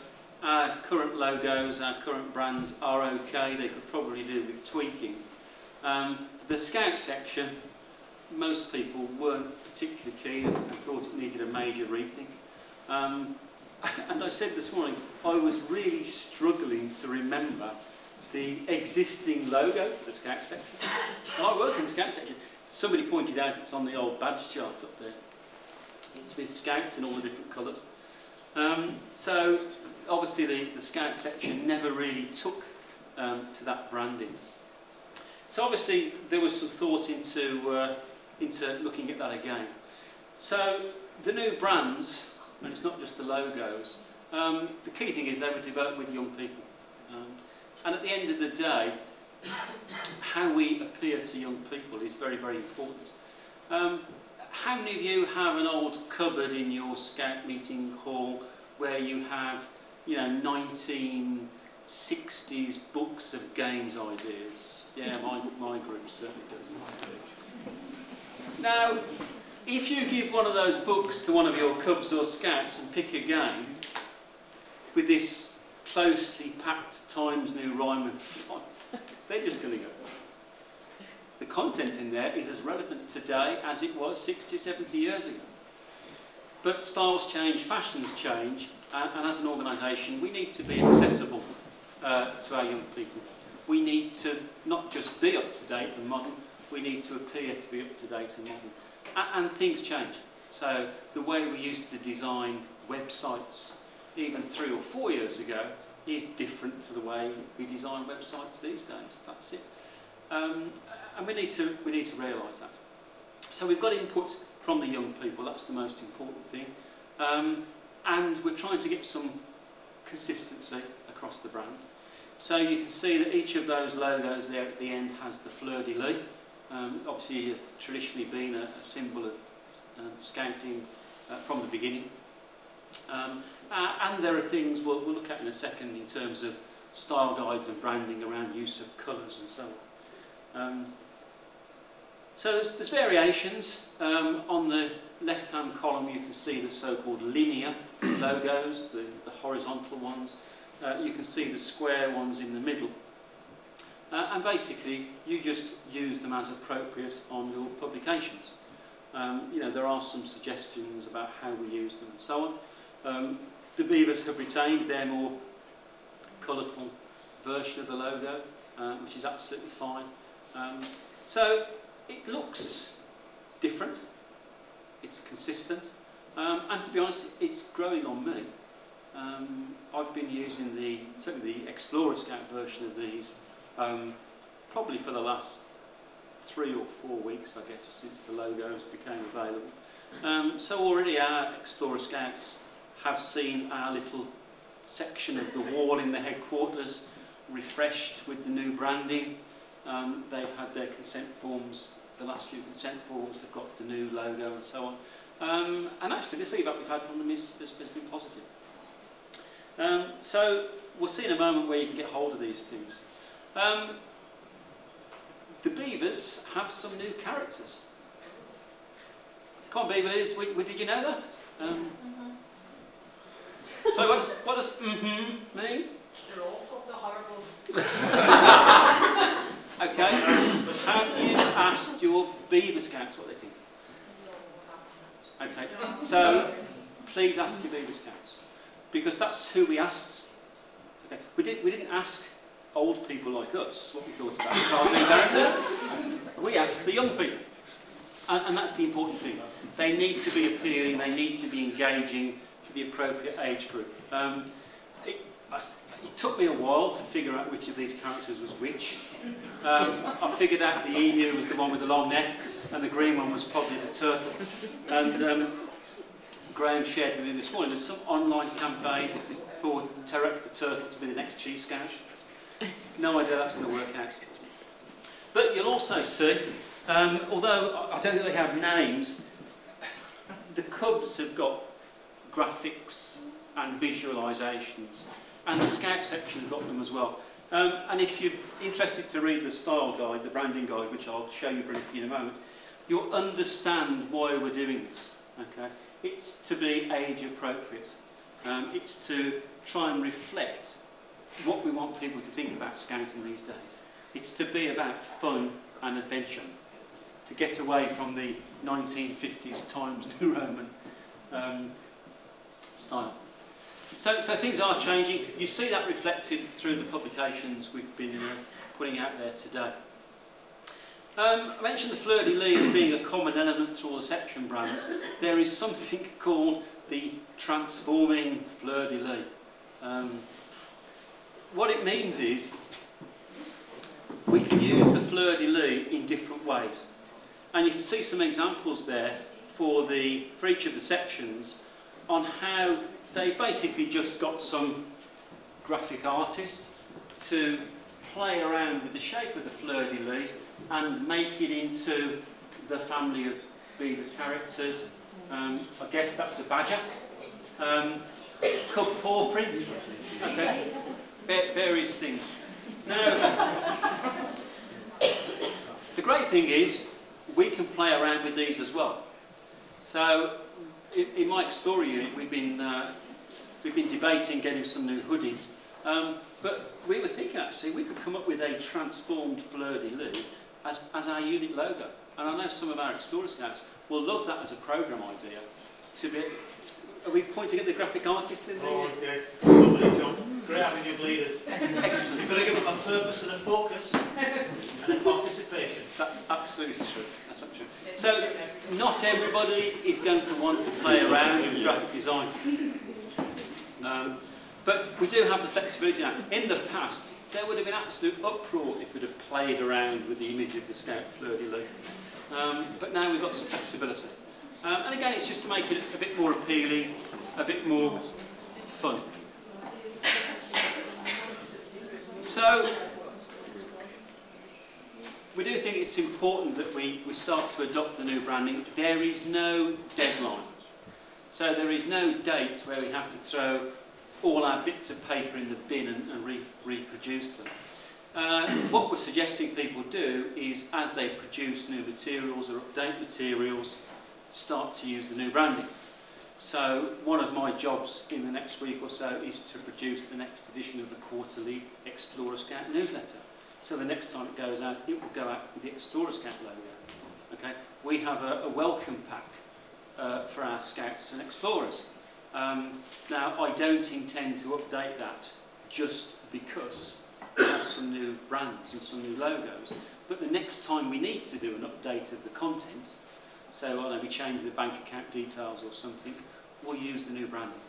current logos, our current brands are okay, they could probably do with tweaking. The Scout section, most people weren't particularly keen and thought it needed a major rethink. And I said this morning, I was really struggling to remember the existing logo for the Scout section. I work in the Scout section. Somebody pointed out it's on the old badge chart up there. It's with Scouts in all the different colours. So obviously the Scout section never really took to that branding. So obviously there was some thought into looking at that again. So the new brands, and it's not just the logos, the key thing is they were developed with young people. And at the end of the day, how we appear to young people is very, very important. How many of you have an old cupboard in your Scout meeting hall where you have, you know, 1960s books of games ideas? Yeah, my group certainly does. Now, if you give one of those books to one of your Cubs or Scouts and pick a game with this closely packed Times New Roman font, they're just going to go. The content in there is as relevant today as it was 60 or 70 years ago. But styles change, fashions change, and as an organisation we need to be accessible to our young people. We need to not just be up to date and modern, we need to appear to be up to date and modern. And things change. So the way we used to design websites even 3 or 4 years ago is different to the way we design websites these days. That's it. And we need to realise that. So we've got input from the young people. That's the most important thing. And we're trying to get some consistency across the brand. So you can see that each of those logos there at the end has the fleur-de-lis. Obviously, it's traditionally been a symbol of scouting from the beginning. And there are things we'll look at in a second in terms of style guides and branding around use of colours and so on. So there's variations. On the left-hand column you can see the so-called linear logos, the horizontal ones. You can see the square ones in the middle. And basically you just use them as appropriate on your publications. You know, there are some suggestions about how we use them and so on. The Beavers have retained their more colourful version of the logo, which is absolutely fine. So it looks different, it's consistent, and to be honest, it's growing on me. I've been using certainly the Explorer Scout version of these probably for the last 3 or 4 weeks, I guess, since the logos became available. So already our Explorer Scouts have seen our little section of the wall in the headquarters refreshed with the new branding. They've had their consent forms, the last few consent forms have got the new logo and so on. And actually the feedback we've had from them has been positive. So we'll see in a moment where you can get hold of these things. The Beavers have some new characters. Come on, Beaver, did you know that? So what does mean? They're awful, they're horrible. Okay, how do you ask your Beaver Scouts what they think? Okay, so please ask your Beaver Scouts, because that's who we asked. Okay, we didn't ask old people like us what we thought about the cartoon characters. We asked the young people, and that's the important thing. They need to be appealing, they need to be engaging for the appropriate age group. It took me a while to figure out which of these characters was which. I figured out the emu was the one with the long neck, and the green one was probably the turtle. And Graeme shared with me this morning there's some online campaign for Terek the turtle to be the next Chief Scout. No idea that's going to work out. But you'll also see, although I don't think they have names, the Cubs have got graphics and visualisations, and the Scout section has got them as well. And if you're interested to read the style guide, the branding guide, which I'll show you briefly in a moment, you'll understand why we're doing this. Okay? It's to be age appropriate. It's to try and reflect what we want people to think about scouting these days. It's to be about fun and adventure, to get away from the 1950s Times New Roman style. So things are changing. You see that reflected through the publications we've been putting out there today. I mentioned the fleur-de-lis as being a common element through all the section brands. There is something called the transforming fleur-de-lis. What it means is we can use the fleur-de-lis in different ways. And you can see some examples there for each of the sections on how they basically just got some graphic artist to play around with the shape of the fleur-de-lis and make it into the family of Beaver characters. I guess that's a badger. Cub paw print. Okay. Various things. Now, the great thing is we can play around with these as well. So, in my Explorer unit, we've been debating getting some new hoodies, but we were thinking actually we could come up with a transformed fleur-de-lis as our unit logo. And I know some of our Explorer Scouts will love that as a programme idea. Are we pointing at the graphic artist in there? Oh, yes. Somebody, John. Great having you leaders. Excellent. You've got to give them a purpose and a focus and a participation. That's absolutely true. That's absolutely true. So, not everybody is going to want to play around with graphic design. But we do have the flexibility now. In the past, there would have been absolute uproar if we'd have played around with the image of the Scout fleur-de-lis. But now we've got some flexibility. And again, it's just to make it a bit more appealing, a bit more fun. So, we do think it's important that we start to adopt the new branding. There is no deadline. So there is no date where we have to throw all our bits of paper in the bin and reproduce them. What we're suggesting people do is, as they produce new materials or update materials, start to use the new branding. So one of my jobs in the next week or so is to produce the next edition of the quarterly Explorer Scout newsletter. So the next time it goes out, it will go out with the Explorer Scout logo. Okay? We have a welcome pack for our Scouts and Explorers. Now, I don't intend to update that just because we have some new brands and some new logos, but the next time we need to do an update of the content, so I know we change the bank account details or something, we'll use the new branding.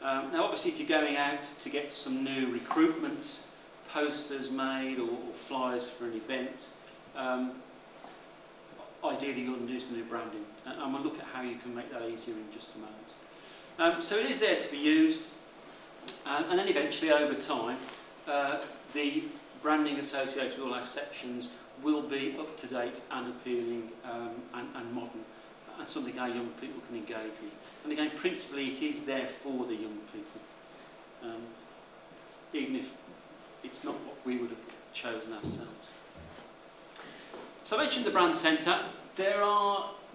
Now, obviously, if you're going out to get some new recruitment posters made or flyers for an event, ideally you'll do some new branding. And we'll look at how you can make that easier in just a moment. So it is there to be used, and then eventually over time the branding associated with all our sections will be up to date and appealing and modern, and something our young people can engage with. And again, principally it is there for the young people, even if it's not what we would have chosen ourselves. So I mentioned the brand centre. There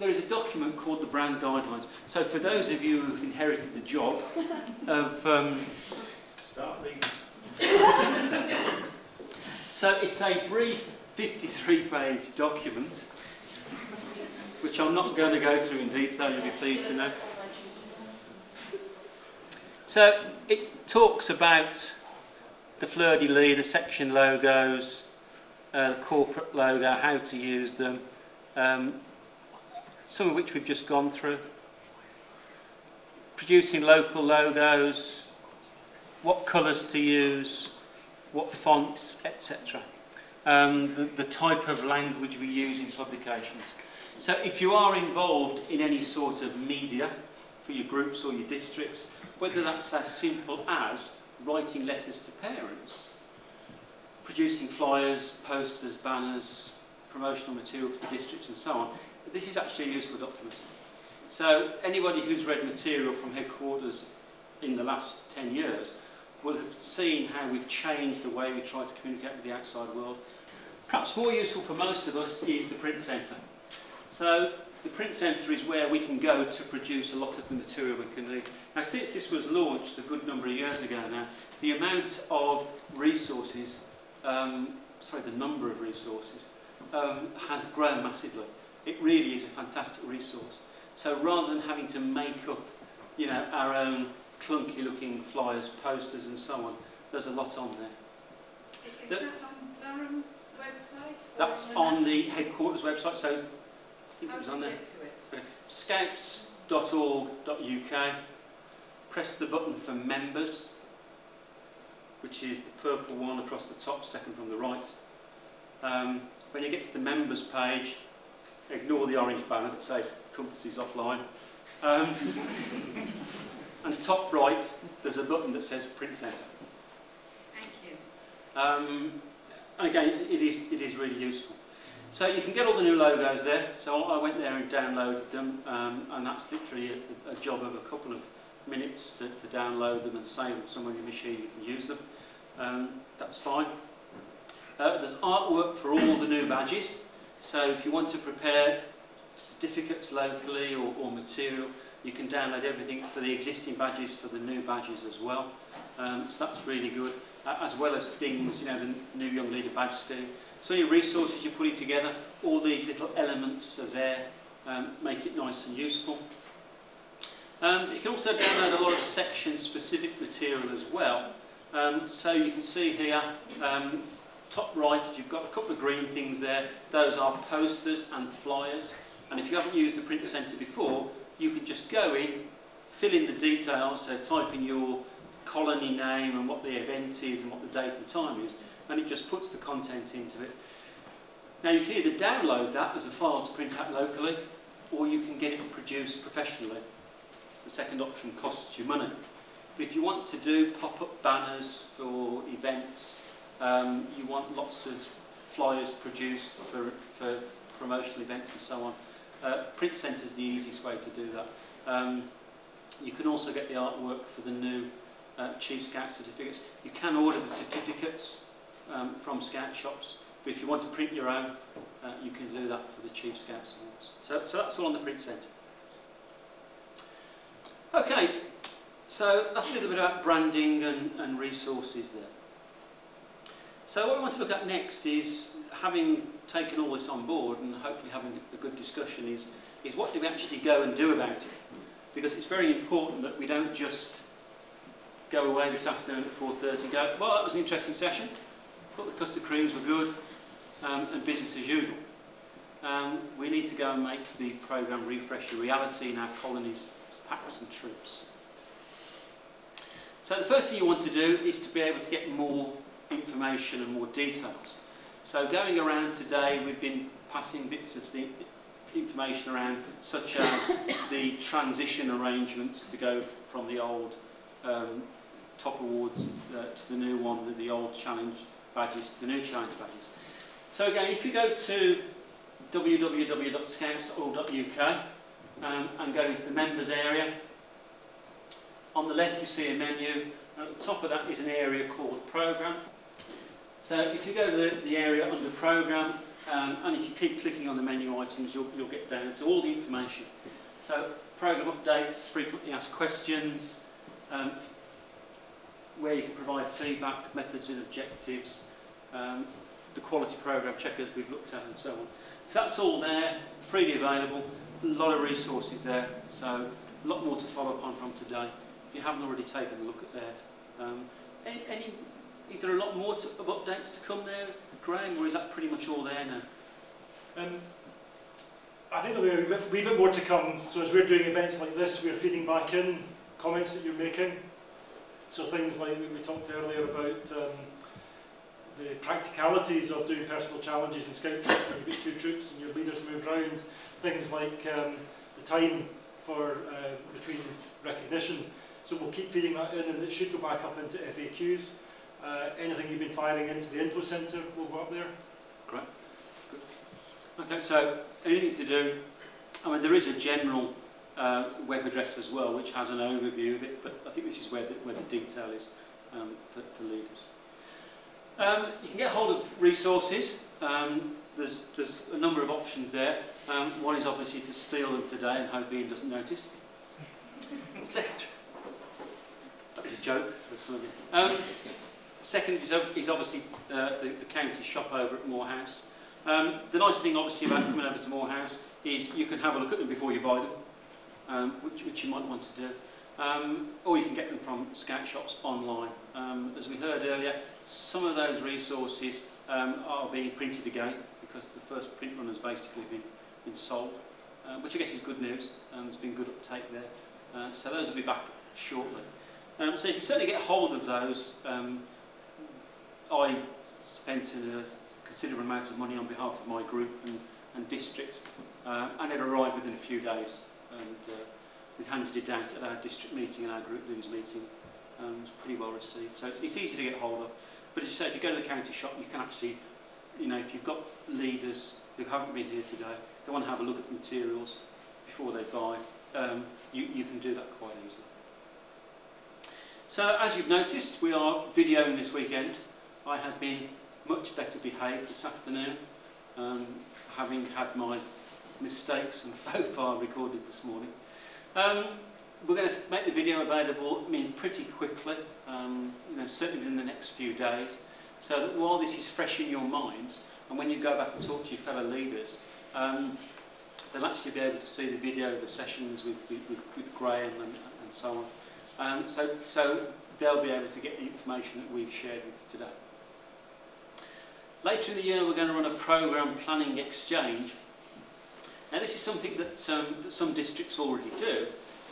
is a document called the Brand Guidelines. So for those of you who've inherited the job of... So it's a brief 53-page document, which I'm not going to go through in detail, you'll be pleased to know. So it talks about the fleur-de-lis, the section logos, the corporate logo, how to use them, some of which we've just gone through. Producing local logos, what colours to use, what fonts, etc. The type of language we use in publications. So if you are involved in any sort of media for your groups or your districts, whether that's as simple as writing letters to parents, producing flyers, posters, banners, promotional material for the districts and so on, this is actually a useful document. So anybody who's read material from headquarters in the last 10 years will have seen how we've changed the way we try to communicate with the outside world. Perhaps more useful for most of us is the print centre. So the print centre is where we can go to produce a lot of the material we can need. Now, since this was launched a good number of years ago now, the amount of resources, the number of resources, has grown massively. It really is a fantastic resource. So rather than having to make up, our own clunky looking flyers, posters and so on. There's a lot on there. Is that on Durham's website? That's on the headquarters website, so I think it was on there. Get to it? Scouts.org.uk. Press the button for members, which is the purple one across the top, second from the right. When you get to the members page, ignore the orange banner that says compasses offline. And top right, there's a button that says print centre. Thank you. And again, it is really useful. So you can get all the new logos there. So I went there and downloaded them, and that's literally a job of a couple of minutes to download them and save them somewhere on your machine. You can use them. That's fine. There's artwork for all the new badges. So if you want to prepare certificates locally or material, you can download everything for the existing badges, for the new badges as well. So that's really good, as well as things, the new Young Leader badge scheme. So any resources you're putting together, all these little elements are there, make it nice and useful. You can also download a lot of section-specific material as well. So you can see here, top right, you've got a couple of green things there. Those are posters and flyers. And if you haven't used the print centre before, you can just go in, fill in the details, so type in your colony name and what the event is and what the date and time is, and it just puts the content into it. Now you can either download that as a file to print out locally, or you can get it produced professionally. The second option costs you money. But if you want to do pop-up banners for events, you want lots of flyers produced for promotional events and so on, print centre is the easiest way to do that. You can also get the artwork for the new Chief Scout certificates. You can order the certificates from Scout shops, but if you want to print your own, you can do that for the Chief Scouts Awards. So that's all on the print centre. Okay, so that's a little bit about branding and resources there. So what we want to look at next is, having taken all this on board and hopefully having a good discussion, is what do we actually go and do about it? Because it's very important that we don't just go away this afternoon at 4:30 and go, well, that was an interesting session, thought the custard creams were good, and business as usual. We need to go and make the programme refresh a reality in our colonies, packs and troops. So the first thing you want to do is to be able to get more information and more details. So going around today, we've been passing bits of the information around, such as the transition arrangements to go from the old top awards to the new one, the old challenge badges to the new challenge badges. So again, if you go to www.scouts.org.uk and go into the members area, on the left you see a menu, and at the top of that is an area called Programme. So if you go to the area under Programme, and if you keep clicking on the menu items, you'll get down to all the information. So programme updates, frequently asked questions, where you can provide feedback, methods and objectives, the quality programme checkers we've looked at and so on. So that's all there, freely available, a lot of resources there, so a lot more to follow up on from today. If you haven't already taken a look at that. Is there a lot more of updates to come there, Graeme, or is that pretty much all there now? I think there'll be a wee bit more to come. So as we're doing events like this, we're feeding back in comments that you're making. So things like we talked earlier about the practicalities of doing personal challenges in Scout troops when you've got 2 troops and your leaders move around. Things like the time for between recognition. So we'll keep feeding that in, and it should go back up into FAQs. Anything you've been firing into the info centre will go up there. Great. Good. Okay, so anything to do, I mean, there is a general web address as well, which has an overview of it, but I think this is where the detail is for leaders. You can get hold of resources. There's a number of options there. One is obviously to steal them today and hope Ian doesn't notice. Second, that was a joke. Second is obviously the county shop over at Morehouse. The nice thing obviously about coming over to Morehouse is you can have a look at them before you buy them, which you might want to do. or you can get them from Scout shops online. As we heard earlier, some of those resources are being printed again because the first print run has basically been sold, which I guess is good news, and there's been good uptake there. So those will be back shortly. So you can certainly get hold of those. I spent a considerable amount of money on behalf of my group and district, and it arrived within a few days. And we handed it out at our district meeting and our group leaders meeting. It was pretty well received. So it's easy to get hold of. But as you say, if you go to the county shop, you can actually, if you've got leaders who haven't been here today, they want to have a look at the materials before they buy, you can do that quite easily. So as you've noticed, we are videoing this weekend. I have been much better behaved this afternoon, having had my mistakes and faux pas recorded this morning. We're going to make the video available, pretty quickly, certainly within the next few days, so that while this is fresh in your minds, and when you go back and talk to your fellow leaders, they'll actually be able to see the video of the sessions with Graeme and so on. So they'll be able to get the information that we've shared with you today. Later in the year, we're going to run a programme planning exchange. Now, this is something that some districts already do.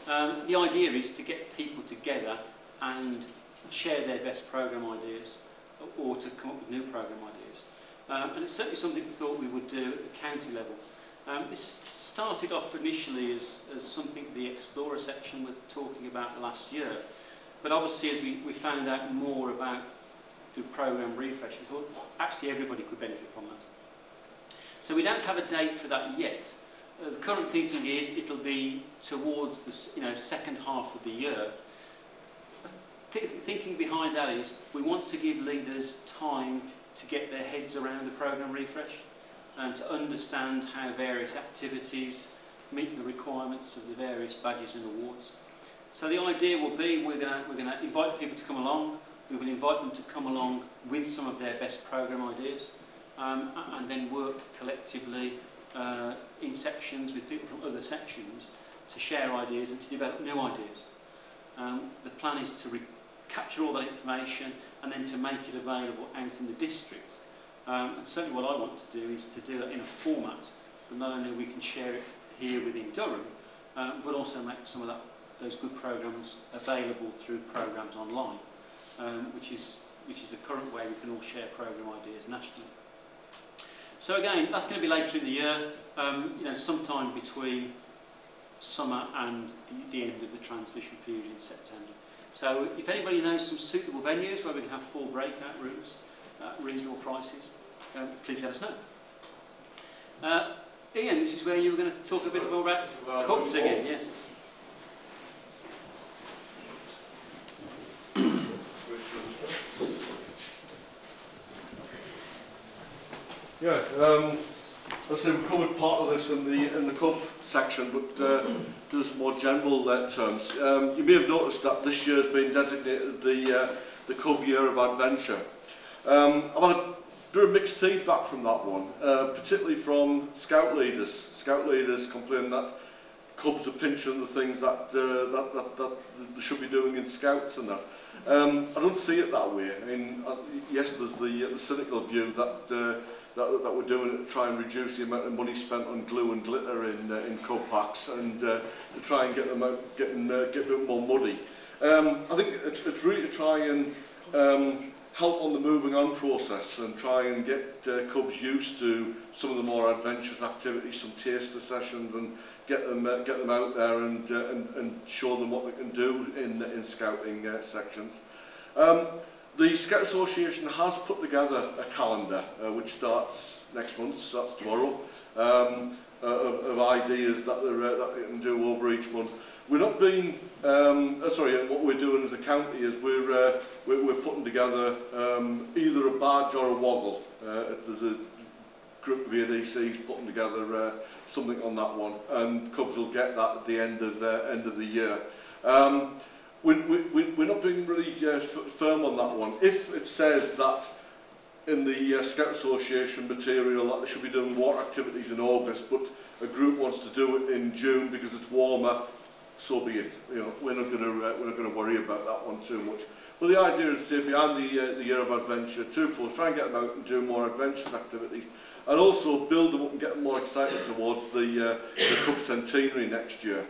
The idea is to get people together and share their best programme ideas, or to come up with new programme ideas. And it's certainly something we thought we would do at the county level. This started off initially as something the Explorer section were talking about last year. But obviously, as we found out more about the programme refresh, we thought actually everybody could benefit from that. So we don't have a date for that yet. The current thinking is it'll be towards the second half of the year. Thinking behind that is we want to give leaders time to get their heads around the programme refresh and to understand how various activities meet the requirements of the various badges and awards. So the idea will be we're going to invite people to come along. We will invite them to come along with some of their best programme ideas, and then work collectively in sections with people from other sections to share ideas and to develop new ideas. The plan is to capture all that information and then to make it available out in the district. And certainly what I want to do is to do it in a format that not only we can share it here within Durham, but also make some of those good programmes available through programmes online, which is the current way we can all share programme ideas nationally. So again, that's going to be later in the year, sometime between summer and the end of the transition period in September. So if anybody knows some suitable venues where we can have full breakout rooms at reasonable prices, please let us know. Ian, this is where you were going to talk a bit more about Cubs again, yes. Yeah, I say we covered part of this in the Cub section, but just more general terms. You may have noticed that this year has been designated the Cub Year of Adventure. I've had a bit of mixed feedback from that one, particularly from Scout leaders. Scout leaders complain that Cubs are pinching the things that they should be doing in Scouts and that. I don't see it that way. I mean, yes, there's the cynical view that we're doing it to try and reduce the amount of money spent on glue and glitter in Cub packs and to try and get them out, get a bit more muddy. I think it's really to try and help on the moving on process and try and get Cubs used to some of the more adventurous activities, some taster sessions, and get them out there and show them what they can do in scouting sections. The Scout Association has put together a calendar which starts next month, starts tomorrow, of ideas that they can do over each month. We're not being, what we're doing as a county is we're putting together either a badge or a woggle. There's a group of ADCs putting together something on that one, and Cubs will get that at the end of the year. We're not being really firm on that one. If it says that in the Scout Association material that they should be doing water activities in August, but a group wants to do it in June because it's warmer, so be it. You know, we're not going to worry about that one too much. But the idea is to, behind the Year of Adventure, twofold, try and get them out and do more adventurous activities, and also build them up and get them more excited towards the Cub Centenary next year.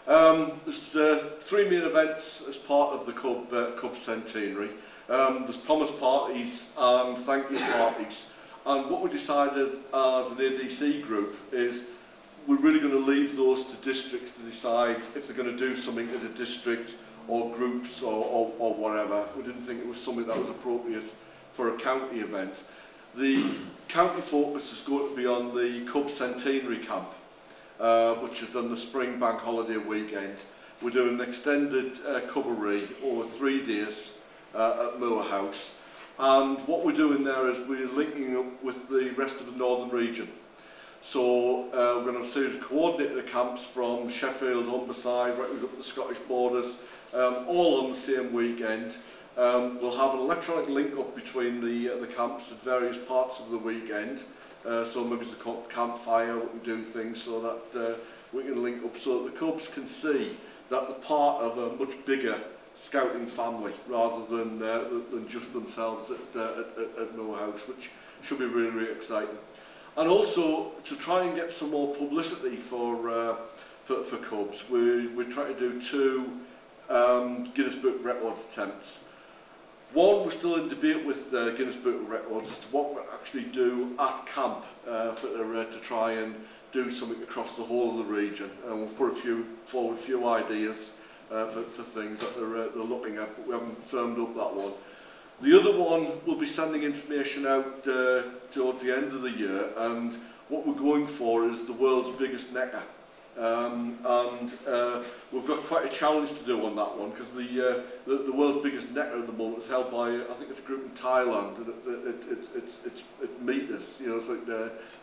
There's 3 main events as part of the Cub Centenary. There's promise parties and thank you parties. And what we decided as an ADC group is we're really going to leave those to districts to decide if they're going to do something as a district or groups or whatever. We didn't think it was something that was appropriate for a county event. The county focus is going to be on the Cub Centenary Camp, which is on the spring bank holiday weekend. We're doing an extended cubbery over 3 days at Moor House. And what we're doing there is we're linking up with the rest of the northern region. So we're going to have a series of coordinated camps from Sheffield, Humberside, right up the Scottish borders, all on the same weekend. We'll have an electronic link up between the camps at various parts of the weekend. So maybe it's the campfire, we can do things so that we can link up so that the Cubs can see that they're part of a much bigger scouting family rather than just themselves at Moor House, which should be really, really exciting. And also to try and get some more publicity for Cubs, we're trying to do 2 Guinness Book of Records attempts. One, we're still in debate with Guinness Book of Records as to what we'll actually do at camp to try and do something across the whole of the region. And we've put forward a few ideas for things that they're looking at, but we haven't firmed up that one. The other one, we'll be sending information out towards the end of the year, and what we're going for is the world's biggest necker. We've got quite a challenge to do on that one, because the world's biggest necker at the moment is held by, I think it's a group in Thailand, and it's meters, you know, it's like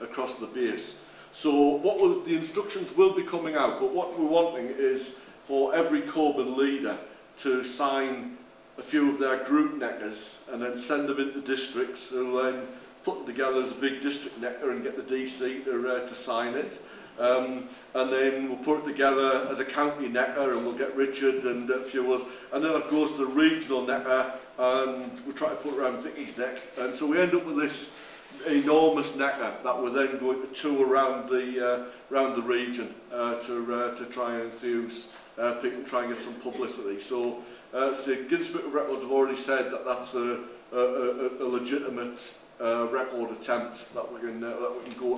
across the base. So the instructions will be coming out, but what we're wanting is for every Cub and leader to sign a few of their group neckers and then send them into districts who will then put them together as a big district necker and get the DC to sign it. And then we'll put it together as a county necker and we'll get Richard and a few others. And then it goes to the regional necker and we'll try to put it around Vicky's neck. And so we end up with this enormous necker that we're then going to tour around the region to try and enthuse people, try and get some publicity. So Guinness Book of Records have already said that that's a legitimate record attempt that we can go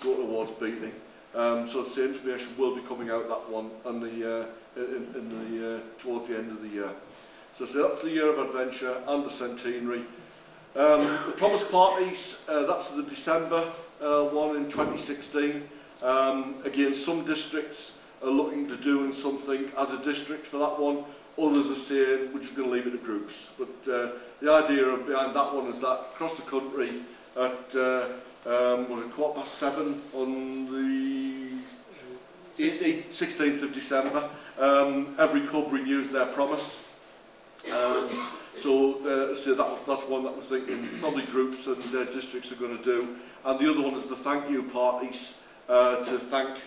towards beating. So the information will be coming out that one on towards the end of the year. So that's the Year of Adventure and the Centenary. The promise parties, that's the December one in 2016. Again, some districts are looking to doing something as a district for that one. Others are saying we're just going to leave it to groups. But the idea behind that one is that across the country at 7:15 on the 16th of December, every Cub renews their promise. So that's one that we're thinking probably groups and districts are going to do. And the other one is the thank you parties to thank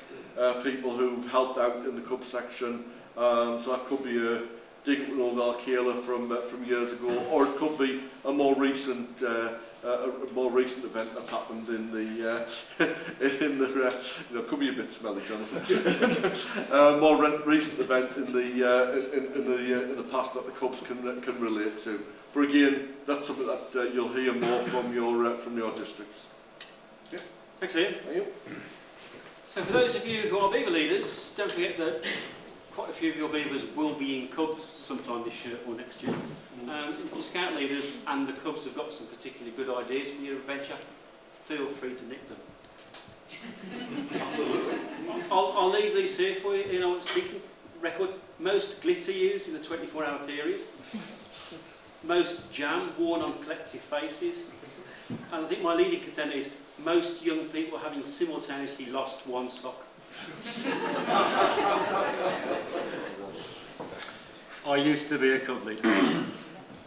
people who've helped out in the Cub section. So that could be a dig up an old Alcala from years ago, or it could be a more recent event that's happened in the could be a bit smelly, Jonathan. More recent event in the past that the Cubs can relate to. But again, that's something that you'll hear more from your districts. Okay. Thanks, Ian. Thank you. So for those of you who are Beaver leaders, don't forget that quite a few of your Beavers will be in Cubs sometime this year or next year. If your Scout leaders and the Cubs have got some particularly good ideas for your adventure, feel free to nick them. I'll leave these here for you. You know, speaking record, most glitter used in the 24-hour period, most jam worn on collective faces, and I think my leading contender is most young people having simultaneously lost one sock. I used to be a Cub leader.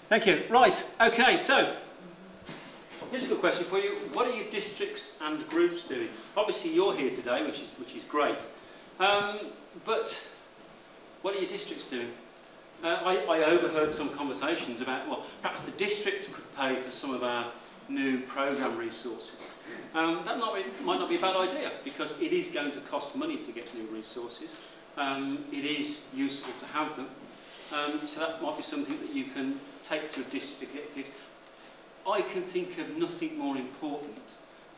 Thank you. Right, okay, so here's a good question for you. What are your districts and groups doing? Obviously you're here today, which is great. But what are your districts doing? I overheard some conversations about, well, perhaps the district could pay for some of our new programme resources. That might not be a bad idea, because it is going to cost money to get new resources. It is useful to have them. So that might be something that you can take to a district executive. I can think of nothing more important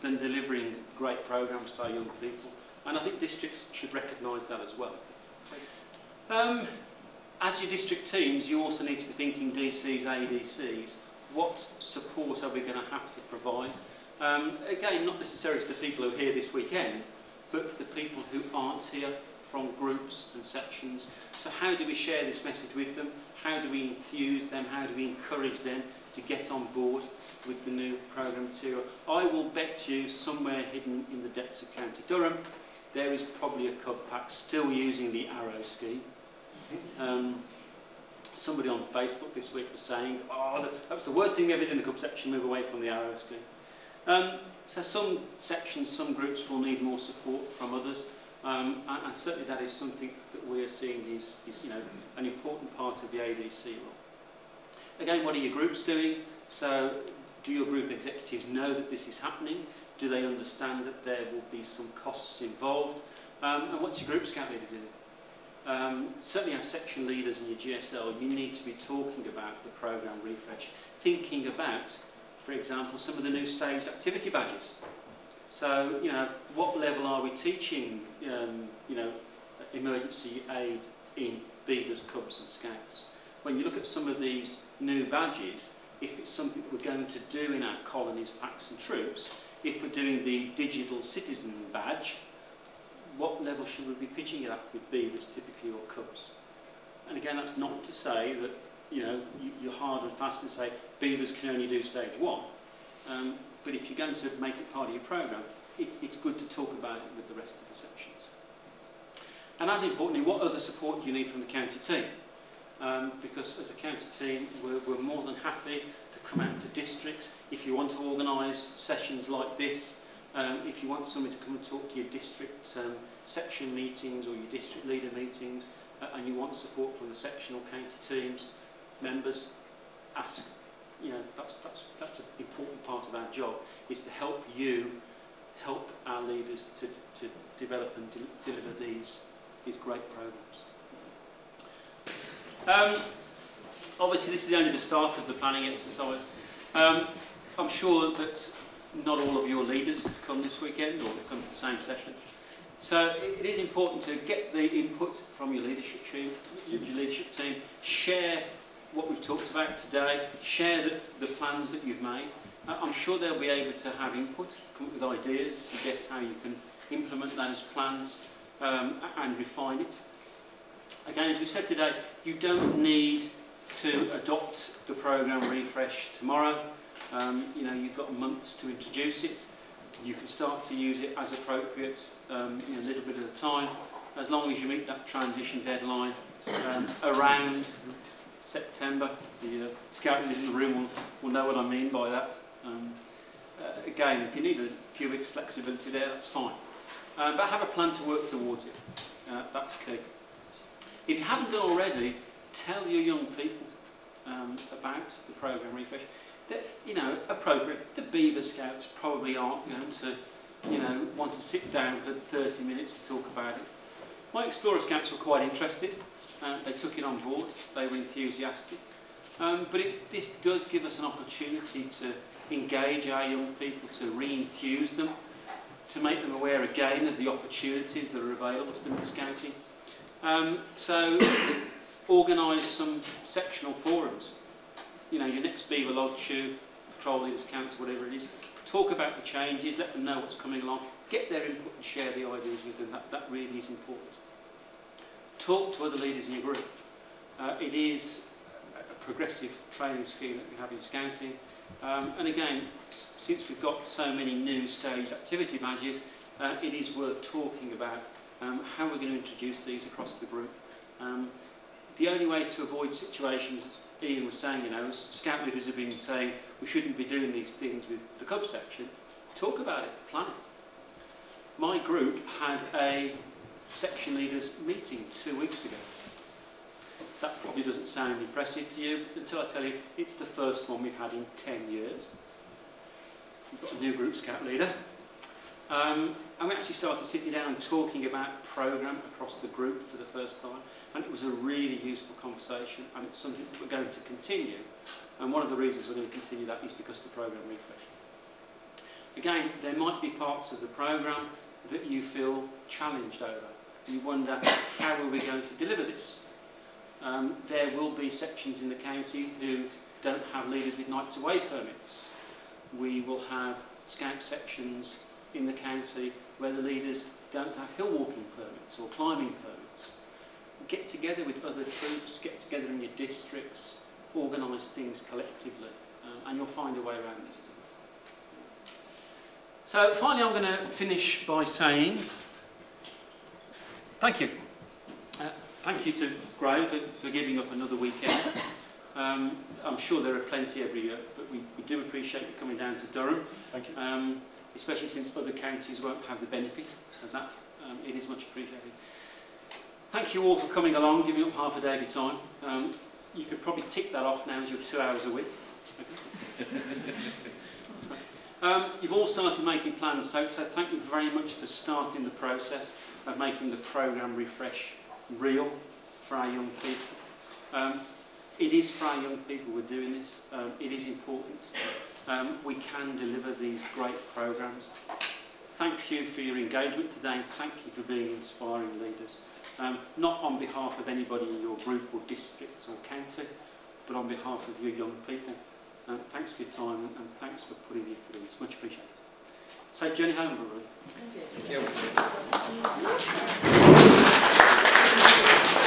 than delivering great programmes to our young people, and I think districts should recognise that as well. As your district teams, you also need to be thinking DCs, ADCs, what support are we going to have to provide? Again, not necessarily to the people who are here this weekend, but to the people who aren't here from groups and sections. So how do we share this message with them? How do we enthuse them? How do we encourage them to get on board with the new programme material? I will bet you somewhere hidden in the depths of County Durham, there is probably a Cub pack still using the arrow scheme. Somebody on Facebook this week was saying, oh, that was the worst thing we ever did in the Cub section, move away from the arrow scheme. So some sections, some groups will need more support from others, and certainly that is something that we are seeing is an important part of the ADC role. Again, what are your groups doing? So do your group executives know that this is happening? Do they understand that there will be some costs involved? And what's your group scout leader doing? Certainly as section leaders in your GSL, you need to be talking about the programme refresh, thinking about, for example, some of the new staged activity badges. So, what level are we teaching, emergency aid in Beavers, Cubs and Scouts? When you look at some of these new badges, if it's something that we're going to do in our colonies, packs and troops, if we're doing the digital citizen badge, what level should we be pitching it at with Beavers typically or Cubs? And again, that's not to say that you're hard and fast and say Beavers can only do stage 1. But if you're going to make it part of your programme, it's good to talk about it with the rest of the sections. And as importantly, what other support do you need from the county team? Because as a county team, we're more than happy to come out to districts. If you want to organise sessions like this, if you want somebody to come and talk to your district section meetings or your district leader meetings, and you want support from the sectional county teams, members, ask. That's an important part of our job, is to help our leaders to develop and deliver these great programmes. Obviously this is only the start of the planning exercise. I'm sure that not all of your leaders could come this weekend or come to the same session. So it is important to get the input from your leadership team, share what we've talked about today, share the plans that you've made. I'm sure they'll be able to have input, come up with ideas, suggest how you can implement those plans and refine it. Again, as we said today, you don't need to adopt the programme refresh tomorrow. You've got months to introduce it. You can start to use it as appropriate, a little bit at a time, as long as you meet that transition deadline around September. The scout leaders in the room will know what I mean by that. Again, if you need a few weeks flexibility there, that's fine. But have a plan to work towards it. That's key. If you haven't done already, tell your young people about the programme refresh. That, appropriate. The Beaver Scouts probably aren't going to, want to sit down for 30 minutes to talk about it. My Explorer Scouts were quite interested. They took it on board. They were enthusiastic. But this does give us an opportunity to engage our young people, to re-enthuse them, to make them aware again of the opportunities that are available to them in scouting. So organise some sectional forums. Your next Beaver Lodge Shoe, Patrol Leaders Council, whatever it is, talk about the changes, let them know what's coming along, get their input and share the ideas with them. That really is important. Talk to other leaders in your group. It is a progressive training scheme that we have in scouting. And again, since we've got so many new staged activity badges, it is worth talking about how we're going to introduce these across the group. The only way to avoid situations, Ian was saying, scout leaders have been saying we shouldn't be doing these things with the Cub section. Talk about it, plan it. My group had a section leaders meeting 2 weeks ago. That probably doesn't sound impressive to you until I tell you it's the first one we've had in 10 years. We've got a new group scout leader. And we actually started sitting down and talking about programme across the group for the first time. And it was a really useful conversation, and it's something that we're going to continue. And one of the reasons we're going to continue that is because of the programme refresh. Again, there might be parts of the programme that you feel challenged over. You wonder, how are we going to deliver this? There will be sections in the county who don't have leaders with nights away permits. We will have scout sections in the county where the leaders don't have hill walking permits or climbing permits. Get together with other troops, get together in your districts, organise things collectively, and you'll find a way around these things. So finally I'm going to finish by saying thank you. Thank you to Graeme for giving up another weekend. I'm sure there are plenty every year, but we do appreciate you coming down to Durham. Thank you. Especially since other counties won't have the benefit of that. It is much appreciated. Thank you all for coming along, giving up half a day of your time. You could probably tick that off now as you're 2 hours a week. You've all started making plans, so thank you very much for starting the process of making the programme refresh real for our young people. It is for our young people we're doing this. It is important. We can deliver these great programmes. Thank you for your engagement today, and thank you for being inspiring leaders. Not on behalf of anybody in your group or district or county, but on behalf of your young people. Thanks for your time, and thanks for putting the effort in. It's much appreciated. Safe journey home, everybody. Thank you.